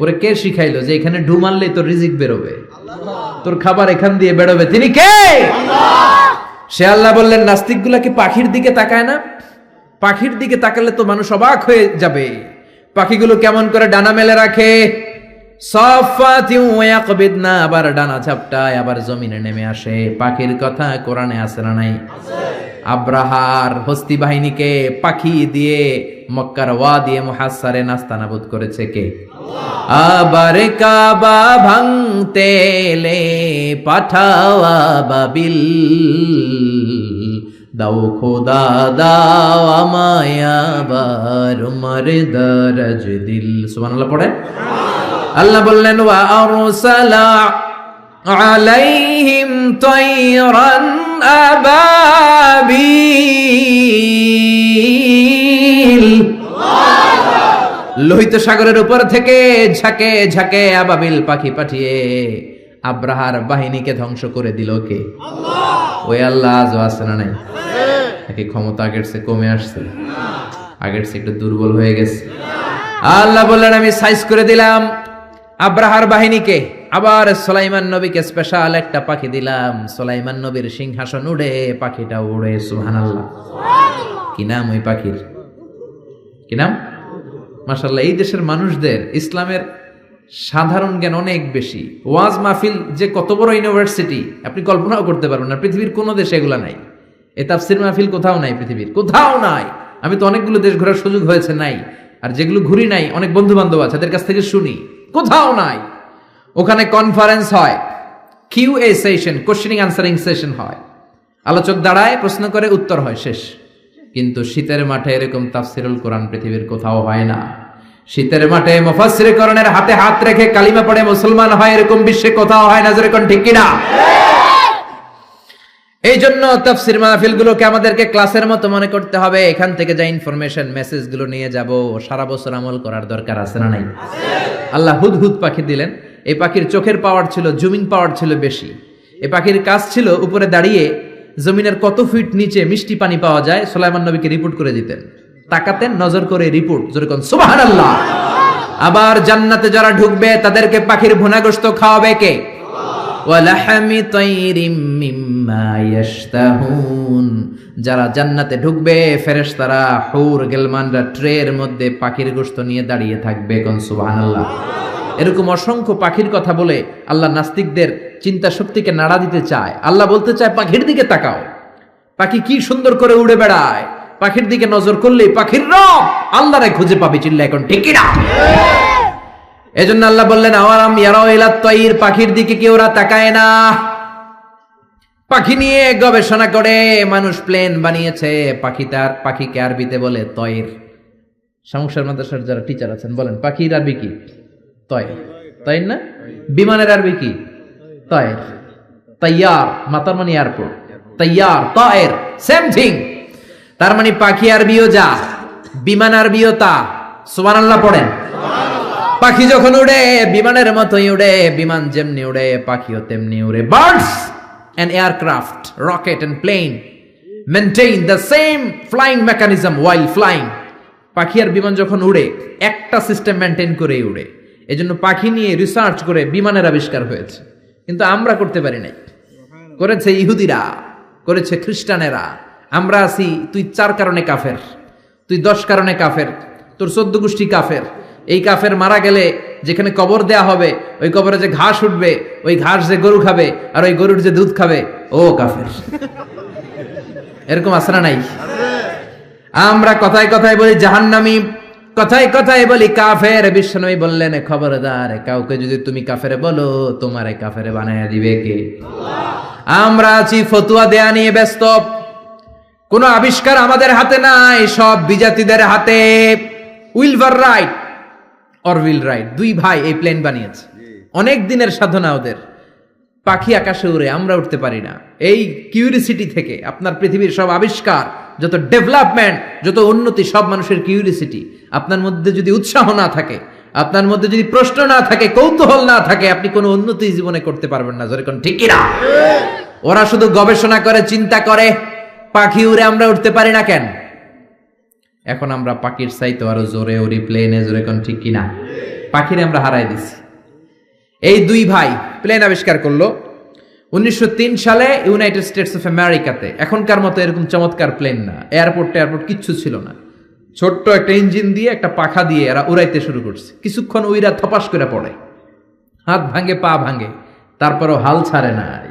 ওরে কে শিখাইলো যে এখানে ঢু মারলেই তোর রিজিক বেরোবে, তোর খাবার এখান দিয়ে বেরোবে? তিনি কে? সে আল্লাহ বললেন, নাস্তিকগুলা কি পাখির দিকে তাকায় না? পাখির দিকে তাকালে তো মানুষ অবাক হয়ে যাবে। পাখিগুলো কেমন করে ডানা মেলে রাখে, না আবার ডানা ঝাপটায়, আবার জমিনে নেমে আসে। পাখির কথা কোরআনে আছে না নাই? আব্রাহার হস্তি বাহিনীকে পাখি দিয়ে মক্কার ওয়াদি মুহাসসারে নাস্তানাবুদ করেছে কে? আবার কাবা ভাঙতে এলে পাঠাও আবাবিল, দাও খোদা দাও আমায় আবার উমর দরজ দিল। সুবহানাল্লাহ পড়ে। আল্লাহ বললেন, ওয়া আরসালা আলাইহিম তায়রান আবাবিল, লোহিত সাগরের উপর থেকে ঝাঁকে ঝাঁকে আবাবিল পাখি পাঠিয়ে আব্রাহার বাহিনীকে ধ্বংস করে দিল কে? আল্লাহ। ওই আল্লাহ আজও আছে না নাই? নাকি ক্ষমতা আগের চেয়ে কমে আসছে? আগের চেয়ে একটু দুর্বল হয়ে গেছে? আল্লাহ বললেন, আমি সাইজ করে দিলাম আব্রাহার বাহিনীকে। আবার সুলাইমান নবীকে স্পেশাল একটা পাখি দিলাম। সুলাইমান নবীর সিংহাসন উড়ে, পাখিটা উড়ে। সুবহানাল্লাহ। কি নাম ওই পাখির? কি নাম? মাশাআল্লাহ, এই দেশের মানুষদের ইসলামের সাধারণ জ্ঞান অনেক বেশি। ওয়াজ মাহফিল যে কত বড় ইউনিভার্সিটি আপনি কল্পনাও করতে পারবেন না। পৃথিবীর কোনো দেশে এগুলা নাই। এই তাফসীর মাহফিল কোথাও নাই, পৃথিবীর কোথাও নাই। আমি তো অনেকগুলো দেশ ঘোরার সুযোগ হয়েছে, নাই। আর যেগুলো ঘুরি নাই, অনেক বন্ধু বান্ধব আছে, তাদের কাছ থেকে শুনি, কোথাও নাই। ওখানে কনফারেন্স হয়, QA session, questioning answering session হয়, আলোচক দাঁড়ায়, প্রশ্ন করে, উত্তর হয়, শেষ। কিন্তু শীতের মাঠে এরকম তাফসীরুল কোরআন পৃথিবীর কোথাও হয় না। শীতের মাঠে মুফাসসিরে কোরআনের হাতে হাত রেখে কালিমা পড়ে মুসলমান হয়, এরকম বিশ্বে কোথাও হয় না। জোরে কোন ঠিক কিনা? এই জন্য তাফসীর মাহফিলগুলোকে আমাদেরকে ক্লাসের মতো মনে করতে হবে। এখান থেকে যা ইনফরমেশন, মেসেজগুলো নিয়ে যাব, সারা বছর আমল করার দরকার আছে না নাই? আল্লাহ হুদহুদ পাখি দিলেন। এই পাখির চোখের পাওয়ার ছিল, জুমিং পাওয়ার ছিল বেশি। এই পাখির কাজ ছিল উপরে দাঁড়িয়ে জমিনের কত ফিট নিচে মিষ্টি পানি পাওয়া যায় সুলাইমান নবীকে রিপোর্ট করে দিতেন। তাকাতেন, নজর করে রিপোর্ট। জোরে কোন সুবহানাল্লাহ। আবার জান্নাতে যারা ঢুকবে তাদেরকে পাখির ভুনা গোশত খাওয়াবে কে? ওয়ালাহামি তাইরিম মিম্মা ইয়াশতাহুন। যারা জান্নাতে ঢুকবে ফেরেশতারা, হুর গেলমানরা ট্রের মধ্যে পাখির গোশত নিয়ে দাঁড়িয়ে থাকবে। কোন সুবহানাল্লাহ। এরকম অসংখ্য পাখির কথা বলে আল্লাহ নাস্তিকদের চিন্তা শক্তিকে নাড়া দিতে চায়। আল্লাহ বলতে চায়, পাখির দিকে তাকাও, পাখি কি সুন্দর করে উড়ে বেড়ায়। পাখির দিকে নজর করলেই পাখির রব আল্লাহরে খুঁজে পাবে। চিল্লা এখন ঠিক কিনা? এজন্য আল্লাহ বললেন, আওয়ালাম ইয়ারাউ ইলাত তাইর, পাখির দিকে কি ওরা তাকায় না? পাখি নিয়ে গবেষণা করে মানুষ প্লেন বানিয়েছে। পাখিকে আরবিতে বলে তয়র। সমস্যার মাদ্রাসার যারা টিচার আছেন বলেন, পাখির আরবি কি? তয়র। তয়র না? বিমানের আরবি কি? তয়র। তাইয়ার, মাতার মানে এয়ারপোর্ট। তাইয়ার, তয়র, সেম থিং। তার মানে পাখি আরবিও যা, বিমান আরবিও তা। সুবহানাল্লাহ পড়েন। পাখি যখন উড়ে বিমানের মতোই উড়ে, বিমান যেমনি উড়ে পাখিও তেমনি উড়ে। Birds and aircraft, rocket and plane maintain the same flying mechanism while flying. পাখি আর বিমান যখন উড়ে একটা সিস্টেম মেনটেন করেই উড়ে। এজন্য পাখি নিয়ে রিসার্চ করে বিমানের আবিষ্কার হয়েছে। কিন্তু আমরা করতে পারি নাই। করেছে ইহুদিরা, করেছে খ্রিস্টানেরা। আমরা আছি, তুই 4 কারণে কাফের, তুই 10 কারণে কাফের, তোর 14 গোষ্ঠী কাফের। এই কাফের মারা গেলে যেখানে কবর দেয়া হবে, ওই কবরে যে ঘাস উঠবে, ওই ঘাস যে গরু খাবে, আর ওই গরুর যে দুধ খাবে, ও কাফের। এরকম আছে না নাই? আমরা কথায় কথায় বলি জাহান্নামী, কথায় কথায় বলি কাফের। বিশ্বনবী বললেন, খবরদার, কাউকে যদি তুমি কাফের বলো, তোমারে কাফের বানায় দিবে কে? আমরা আছি ফতুয়া দেয়া নিয়ে ব্যস্ত। কোন আবিষ্কার আমাদের হাতে নাই, সব বিজাতিদের হাতে। উইলভার রাইট অরভিল রাইট, 2 ভাই এই প্লেন বানিয়েছে। অনেক দিনের সাধনা ওদের। পাখি আকাশে উড়ে, আমরা উঠতে পারি না। এই কিউরিসিটি থেকে আপনার পৃথিবীর সব আবিষ্কার, যত ডেভেলপমেন্ট, যত উন্নতি, সব মানুষের কিউরিসিটি। আপনার মধ্যে যদি উৎসাহ না থাকে, আপনার মধ্যে যদি প্রশ্ন না থাকে, কৌতূহল না থাকে, আপনি কোনো উন্নতি জীবনে করতে পারবেন না। যেরকম ঠিক কিনা? ওরা শুধু গবেষণা করে, চিন্তা করে। পাখি উড়ে, আমরা উঠতে পারি না কেন? এখন আমরা পাখির চাইতে আরো জোরে উড়ি প্লেনে। যেরকম ঠিক কিনা? পাখিরে আমরা হারাই দিছি। এই দুই ভাই প্লেন আবিষ্কার করলো 1903 সালে ইউনাইটেড স্টেটস অফ আমেরিকাতে। এখনকার মতো এরকম চমৎকার প্লেন না, এয়ারপোর্ট কিচ্ছু ছিল না। ছোট্ট একটা ইঞ্জিন দিয়ে একটা পাখা দিয়ে এরা উড়াইতে শুরু করছে। কিছুক্ষণ উইরা থপাস করে পড়ে, হাত ভাঙে পা ভাঙে, তারপরও হাল ছাড়ে নাই।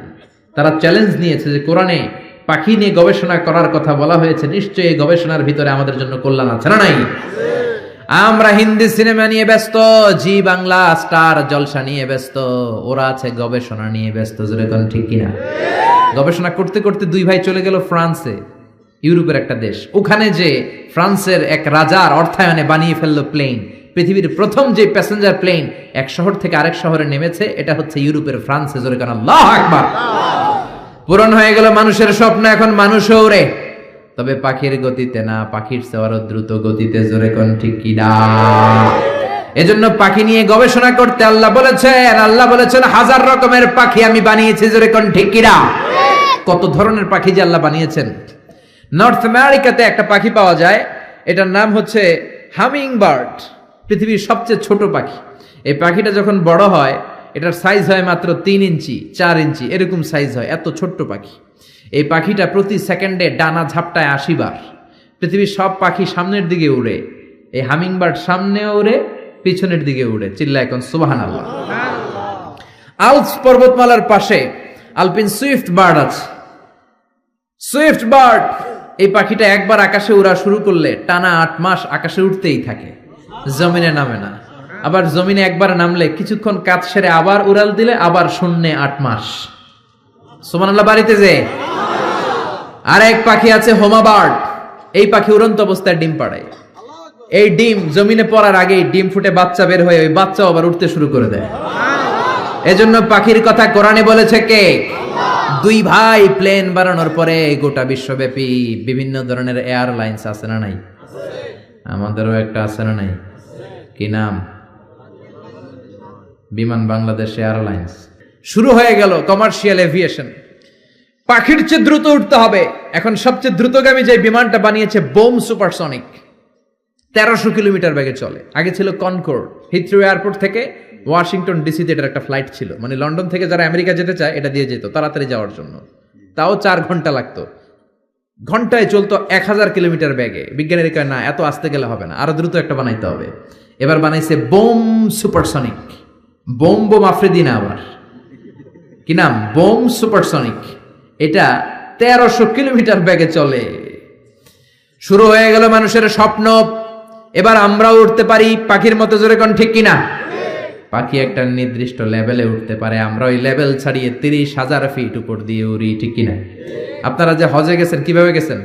তারা চ্যালেঞ্জ নিয়েছে যে কোরআনে পাখি নিয়ে গবেষণা করার কথা বলা হয়েছে, নিশ্চয়ই এই গবেষণার ভিতরে আমাদের জন্য কল্যাণ আছে না নাই? আমরা হিন্দি সিনেমা নিয়ে ব্যস্ত, জি বাংলা স্টার জলসা নিয়ে ব্যস্ত, ওরা আছে গবেষণা নিয়ে ব্যস্ত। যেরকম ঠিক কিনা? গবেষণা করতে করতে দুই ভাই চলে গেল ফ্রান্সে, ইউরোপের একটা দেশ। ওখানে যে ফ্রান্সের এক রাজার অর্থায়নে বানিয়ে ফেললো প্লেন, পৃথিবীর প্রথম যে প্যাসেঞ্জার প্লেন এক শহর থেকে আরেক শহরে নেমেছে, এটা হচ্ছে ইউরোপের ফ্রান্সে। জোরে কান আল্লাহু আকবার। পূরণ হয়ে গেল মানুষের স্বপ্ন, এখন মানুষও ওড়ে, তবে পাখির গতিতে না, পাখির চেয়ে আরো দ্রুত গতিতে। জোরে কোন ঠিক কিনা? এজন্য পাখি নিয়ে গবেষণা করতে আল্লাহ বলেছেন হাজার রকমের পাখি আমি বানিয়েছি। জোরে কোন ঠিক কিনা? কত ধরনের পাখি যে আল্লাহ বানিয়েছেন। নর্থ আমেরিকাতে একটা পাখি পাওয়া যায়, এটার নাম হচ্ছে হামিং বার্ড, পৃথিবীর সবচেয়ে ছোট পাখি। এই পাখিটা যখন বড় হয়, এটার সাইজ হয় মাত্র 3 ইঞ্চি 4 ইঞ্চি এরকম সাইজ হয়, এত ছোট্ট পাখি। এই পাখিটা প্রতি সেকেন্ডে ডানা ঝাপটায় 80 বার। পৃথিবীর সব পাখি সামনের দিকে উড়ে, এই হামিং বার্ড সামনেও উড়ে, পিছনের দিকে উড়ে। চিল্লায় এখন সুবহানাল্লাহ। আল্পস পর্বতমালার পাশে আলপিন সুইফট বার্ড আছে। সুইফট বার্ড এই পাখিটা একবার আকাশে উড়া শুরু করলে টানা 8 মাস আকাশে উঠতেই থাকে, জমিনে নামে না। আবার জমিনে একবার নামলে কিছুক্ষণ কাজ সেরে আবার উড়াল দিলে আবার শূন্যে 8 মাস। সুবহানাল্লাহ। বাড়িতে যে আরেক পাখি আছে হোমা বার্ড, এই পাখি উড়ন্ত অবস্থায় ডিম পাড়ায়। এই ডিম জমিনে পড়ার আগেই ডিম ফুটে বাচ্চা বের হয়ে ওই বাচ্চাও আবার উঠতে শুরু করে দেয়। এজন্য পাখির কথা কোরআনে বলেছে কে? দুই ভাই প্লেন বানানোর পরে গোটা বিশ্বব্যাপী বিভিন্ন ধরনের এয়ারলাইন্স আছে না নাই? আমাদেরও একটা আছে না নাই? কি নাম? বিমান বাংলাদেশ এয়ারলাইন্স। শুরু হয়ে গেল কমার্শিয়াল এভিয়েশন। পাখির চেয়ে দ্রুত উঠতে হবে। এখন সবচেয়ে দ্রুতগামী যে বিমানটা বানিয়েছে বোম সুপারসনিক, 1300 কিলোমিটার বেগে চলে। আগে ছিল কনকর্ড, হিথ্রো এয়ারপোর্ট থেকে ওয়াশিংটন ডিসিতে এটার একটা ফ্লাইট ছিল, মানে লন্ডন থেকে যারা আমেরিকা যেতে চায় এটা দিয়ে যেত তাড়াতাড়ি যাওয়ার জন্য। তাও 4 ঘন্টা লাগতো। ঘন্টায় চলতো 1000 কিলোমিটার বেগে। বিজ্ঞানীরা কয় না, এত আস্তে গেলে হবে না, আরো দ্রুত একটা বানাইতে হবে। এবার বানাইছে বোম সুপারসনিক। বোম আফ্রিদি না, আবার কি নাম? Bomb supersonic. এটা 1300 কিলোমিটার বেগে চলে। শুরু হয়ে গেল মানুষের স্বপ্ন, এবার আমরাও উঠতে পারি পাখির মতো। জোরে কোন ঠিক কিনা? পাখি একটা নির্দিষ্ট লেভেলে উঠতে পারে, আমরা ওই লেভেল ছাড়িয়ে 30,000 ফিট উপর দিয়ে উড়ি, ঠিক কিনা? আপনারা যে হজে গেছেন কিভাবে গেছেন?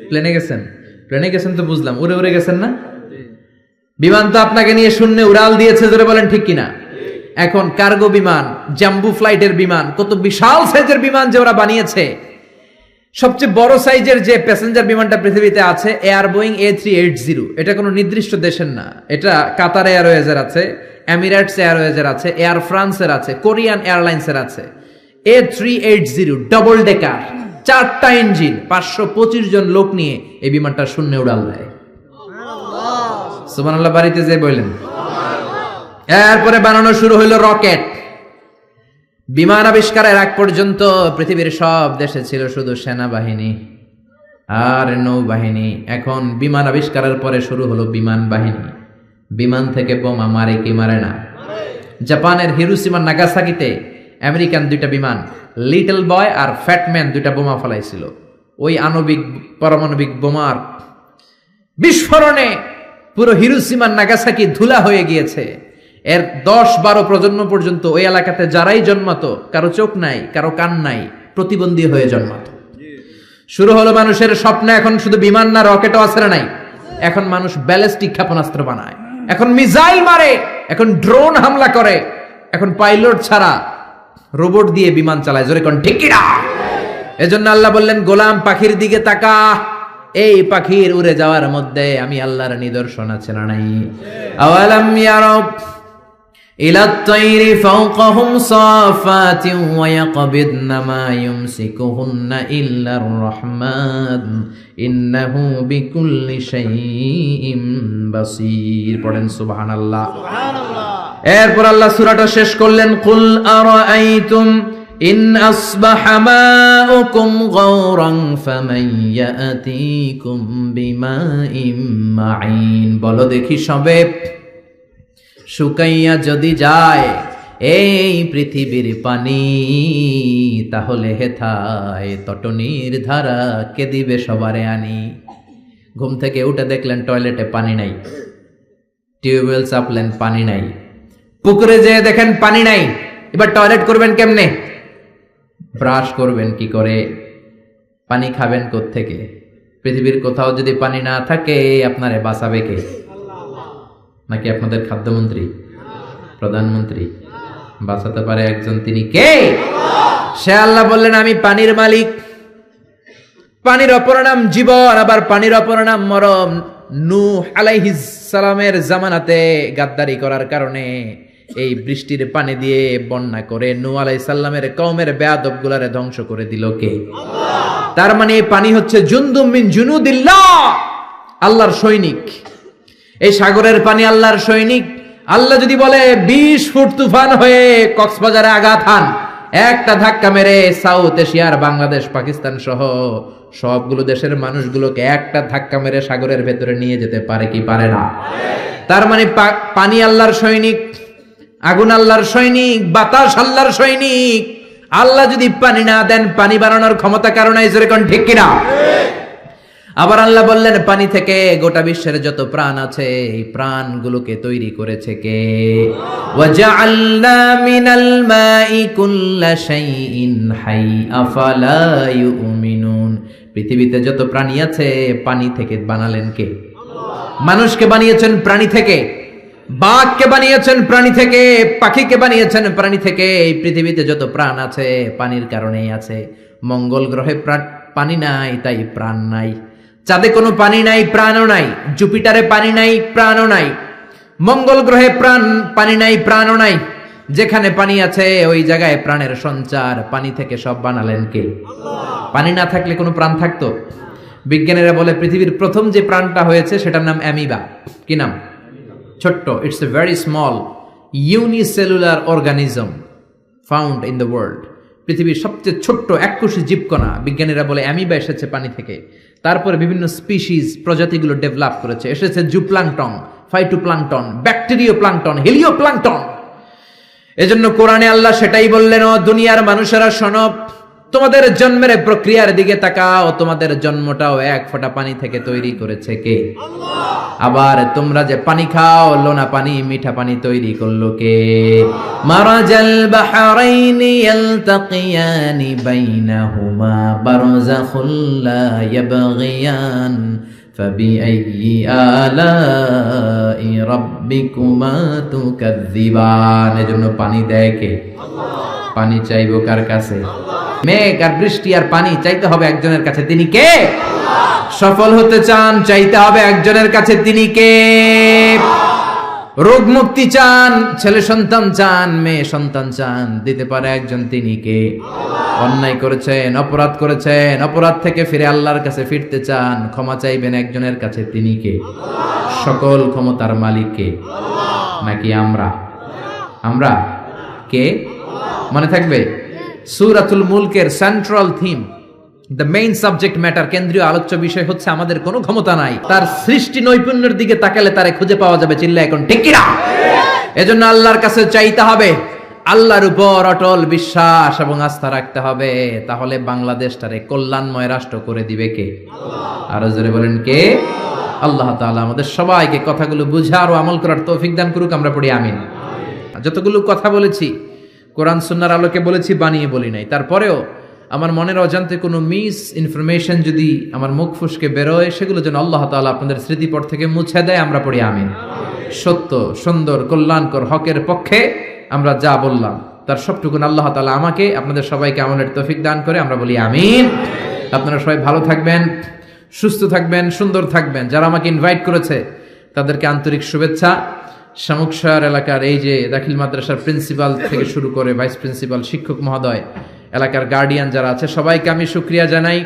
প্লেনে গেছেন। প্লেনে গেছেন তো বুঝলাম, উড়ে উড়ে গেছেন না? বিমান তো আপনাকে নিয়ে শূন্যে উড়াল দিয়েছে। জোরে বলেন ঠিক কিনা? এখন কার্গো বিমান, জাম্বু ফ্লাইটের বিমান, কত বিশাল সাইজের বিমান যে ওরা বানিয়েছে। সবচেয়ে বড় সাইজের যে প্যাসেঞ্জার বিমানটা পৃথিবীতে আছে এয়ার বোয়িং A380। এটা কোনো নির্দিষ্ট দেশের না, এটা কাতার এয়ারওয়েজের আছে, এমিরেটস এয়ারওয়েজের আছে, এয়ার ফ্রান্সের আছে, কোরিয়ান এয়ারলাইন্সের আছে। A380 ডবল ডেকার, 4টা ইঞ্জিন, 525 জন লোক নিয়ে এই বিমানটা শূন্যে উড়াল দেয়। সুবহানাল্লাহ। বাড়িতে যে বললেন। এরপরে বানানো শুরু হইল রকেট। বিমান আবিষ্কারের আগ পর্যন্ত পৃথিবীর সব দেশে ছিল শুধু সেনাবাহিনী আর নৌবাহিনী। এখন বিমান আবিষ্কারের পরে শুরু হলো বিমান বাহিনী। বিমান থেকে বোমা মারে কি মারে না? জাপানের হিরোশিমা নাগাসাকিতে আমেরিকান 2টা বিমান, লিটল বয় আর ফ্যাটম্যান, 2টা বোমা ফলাইছিল। ওই আণবিক পারমাণবিক বোমার বিস্ফোরণে পুরো হিরোশিমা নাগাসাকি ধুলা হয়ে গিয়েছে। এর 10-12 প্রজন্ম পর্যন্ত ওই এলাকাতে যারাই জন্মাতো, কারো চোখ নাই, কারো কান নাই, প্রতিবন্ধী হয়ে জন্মাতো। শুরু হলো মানুষের স্বপ্ন। এখন শুধু বিমান না, রকেটও আছে না নাই? এখন মানুষ ব্যালিস্টিক ক্ষেপণাস্ত্র বানায়, এখন মিসাইল মারে, এখন ড্রোন হামলা করে, এখন পাইলট ছাড়া রোবট দিয়ে বিমান চালায়। জোরে কোন ঠিক কিনা? এজন্য আল্লাহ বললেন, গোলাম পাখির দিকে তাকা, এই পাখির উড়ে যাওয়ার মধ্যে আমি আল্লাহর নিদর্শন আছে না নাই? আওয়ালাম ইয়ারাউ ইলা আত-তায়রি ফাওকাহুম সাফাতিন ওয়া ইয়াকবিদনা মা ইউমসিকুহুন্না ইল্লা আর-রাহমান ইন্নাহু বিকুল্লি শাইইন বাসীর। পড়েন সুবহানাল্লাহ। এরপর আল্লাহ সূরাটা শেষ করলেন, কুল আরাআইতুম ইন আসবাহা মাউকুম গাওরান ফামান ইয়াতিকুম বিমাইন মাইন। বলো দেখি সবে, শুকাইয়া যদি যায় এই পৃথিবীর পানি, তাহলে হেথায় তটনির ধারা কে দিবে সবারে আনি। ঘুম থেকে উঠে দেখলেন টয়লেটে পানি নাই, টিউবওয়েল চাপলেন পানি নাই, পুকুরে যেয়ে দেখেন পানি নাই, এবার টয়লেট করবেন কেমনে? ব্রাশ করবেন কি করে? পানি খাবেন কোত্থেকে? পৃথিবীর কোথাও যদি পানি না থাকে আপনারে বাঁচাবে কে? নাকি আপনাদের খাদ্যমন্ত্রী, প্রধানমন্ত্রী? বাঁচাতে পারে একজন, তিনি কে? সে আল্লাহ বললেন, আমি পানির মালিক। পানির অপর নাম জীবন, আবার পানির অপর নাম মরণ। নূহ আলাইহিস সালামের জামানাতে গাদ্দারি করার কারণে এই বৃষ্টির পানি দিয়ে বন্যা করে নূহ আলাইহিস সালামের কওমের বেয়াদবগুলারে ধ্বংস করে দিল কে? তার মানে এই পানি হচ্ছে জুনদুম মিন জুনুদিল্লাহ, আল্লাহর সৈনিক। এই সাগরের পানি আল্লাহর সৈনিক। আল্লাহ যদি বলে 20 ফুট তুফান হয়ে কক্সবাজারে আঘাত হান, একটা ধাক্কা মেরে সাউথ এশিয়ার বাংলাদেশ, পাকিস্তান সহ সবগুলো দেশের মানুষগুলোকে একটা ধাক্কা মেরে সাগরের ভেতরে নিয়ে যেতে পারে কি পারে না? তার মানে পানি আল্লাহর সৈনিক, আগুন আল্লাহর সৈনিক, বাতাস আল্লাহর সৈনিক। আল্লাহ যদি পানি না দেন, পানি বানানোর ক্ষমতা কারণ নাই, যেরকম ঠিক কিনা? আবার আল্লাহ বললেন, পানি থেকে গোটা বিশ্বের যত প্রাণ আছে এই প্রাণগুলোকে তৈরি করেছে কে? ওয়াজআলনা মিনাল মাই কুল্লা শাইইন হাই আফালা ইউমিনুন। পৃথিবীতে যত প্রাণী আছে পানি থেকে বানালেন কে? মানুষকে বানিয়েছেন প্রাণী থেকে, বাঘকে বানিয়েছেন প্রাণী থেকে, পাখিকে বানিয়েছেন প্রাণী থেকে। এই পৃথিবীতে যত প্রাণ আছে পানির কারণেই আছে। মঙ্গল গ্রহে পানি নাই, তাই প্রাণ নাই। চাঁদে কোনো পানি নাই, প্রাণও নাই। জুপিটারে পানি নাই, প্রাণও নাই। মঙ্গল গ্রহে পানি নাই, প্রাণও নাই। যেখানে পানি আছে ওই জায়গায় প্রাণের সঞ্চার। পানি থেকে সব বানালেন কে? পানি না থাকলে কোনো প্রাণ থাকতো? বিজ্ঞানীরা বলে পৃথিবীর প্রথম যে প্রাণটা হয়েছে সেটার নাম অ্যামিবা। কি নাম? ছোট্ট, it's a very small unicellular organism found in the world. পৃথিবীর সবচেয়ে ছোট্ট এককোষী জীবকণা। বিজ্ঞানীরা বলে অ্যামিবা এসেছে পানি থেকে। তারপরে বিভিন্ন স্পিসিস, প্রজাতিগুলো ডেভেলপ করেছে। এসেছে zooplankton, phytoplankton, bacterio plankton, Helio plankton. এজন্য কোরআনে আল্লাহ সেটাই বললেন, ও দুনিয়ার মানুষেরা শোনো, তোমাদের জন্মের প্রক্রিয়ার দিকে তাকাও। তোমাদের জন্মটাও এক ফোঁটা পানি থেকে তৈরি করেছে কে? আবার তোমরা যে পানি খাও, লোনা পানি, মিঠা পানি তৈরি করলো কে? মারাজাল বাহরাইনি ইয়ালতাকিয়ানি বাইনাহুমা বারযাখুল লা ইয়াবগিয়ান ফাবিআইয়ি আলাই রাব্বিকুমা তুকাযযিবান। এজন্য পানি দেয় কে? পানি চাইবো কার কাছে? মেঘ আর বৃষ্টি আর পানি চাইতে হবে একজনের কাছে, তিনি কে? সফল হতে চান, চাইতে হবে একজনের কাছে, তিনি কে? রোগ মুক্তি চান, ছেলে সন্তান চান, মেয়ে সন্তান চান, দিতে পারে একজন, তিনি কে? অন্যায় করেছেন, অপরাধ করেছেন, অপরাধ থেকে ফিরে আল্লাহর কাছে ফিরতে চান, ক্ষমা চাইবেন একজনের কাছে, তিনি কে? সকল ক্ষমতার মালিক কে? নাকি আমরা? আমরা কে? মনে থাকবে সূরাতুল মুলকের central theme, the main subject matter, কেন্দ্রীয় আলোচ্য বিষয় হচ্ছে আমাদের কোনো ক্ষমতা নাই। তার সৃষ্টি নৈপুণ্যের দিকে তাকালে তারে খুঁজে পাওয়া যাবে। চিল্লা এখন ঠিক কিনা? এজন্য আল্লাহর কাছে চাইতে হবে, আল্লাহর উপর অটল বিশ্বাস এবং আস্থা রাখতে হবে। তাহলে বাংলাদেশটারে কল্যাণময় রাষ্ট্র করে দিবে কে? আরো জোরে বলেন কে? আল্লাহ তাআলা আমাদের সবাইকে কথাগুলো বুঝার ও আমল করার তৌফিক দান করুক। আমরা পড়ি আমিন। যতগুলো কথা বলেছি কোরআন সুন্নাহর আলোকে বলেছি, বানিয়ে বলি নাই। তারপরেও আমার মনের অজান্তে কোনো মিস ইনফরমেশন যদি আমার মুখ ফুসকে বেরোয়, সেগুলো যেন আল্লাহ তাআলা আপনাদের স্মৃতিপট থেকে মুছে দেয়। আমরা পড়ি আমিন। সত্য, সুন্দর, কল্যাণকর, হকের পক্ষে আমরা যা বললাম তার সবটুকুন আল্লাহ তাআলা আমাকে, আপনাদের সবাইকে আমলের তৌফিক দান করে। আমরা বলি আমিন। আপনারা সবাই ভালো থাকবেন, সুস্থ থাকবেন, সুন্দর থাকবেন। যারা আমাকে ইনভাইট করেছে তাদেরকে আন্তরিক শুভেচ্ছা। শামুকশাহর এলাকার এই যে দাখিল মাদ্রাসার প্রিন্সিপাল থেকে শুরু করে ভাইস প্রিন্সিপাল, শিক্ষক মহোদয়, এলাকার গার্ডিয়ান যারা আছে, সবাইকে আমি শুকরিয়া জানাই।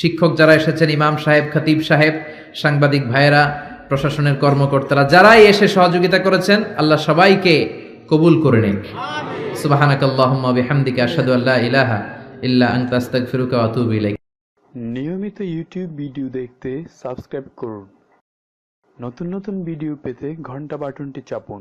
শিক্ষক যারা এসেছেন, ইমাম সাহেব, খতিব সাহেব, সাংবাদিক ভাইয়েরা, প্রশাসনের কর্মকর্তারা যারাই এসে সহযোগিতা করেছেন, আল্লাহ সবাইকে কবুল করে নেন। সুবহানাকাল্লাহুম্মা ওয়া বিহামদিকা আশহাদু আল্লা ইলাহা ইল্লা আনতা আস্তাগফিরুকা ওয়া আতুবু ইলাইক। নিয়মিত ইউটিউব ভিডিও দেখতে সাবস্ক্রাইব করুন। নতুন নতুন ভিডিও পেতে ঘন্টা বাটনটি চাপুন।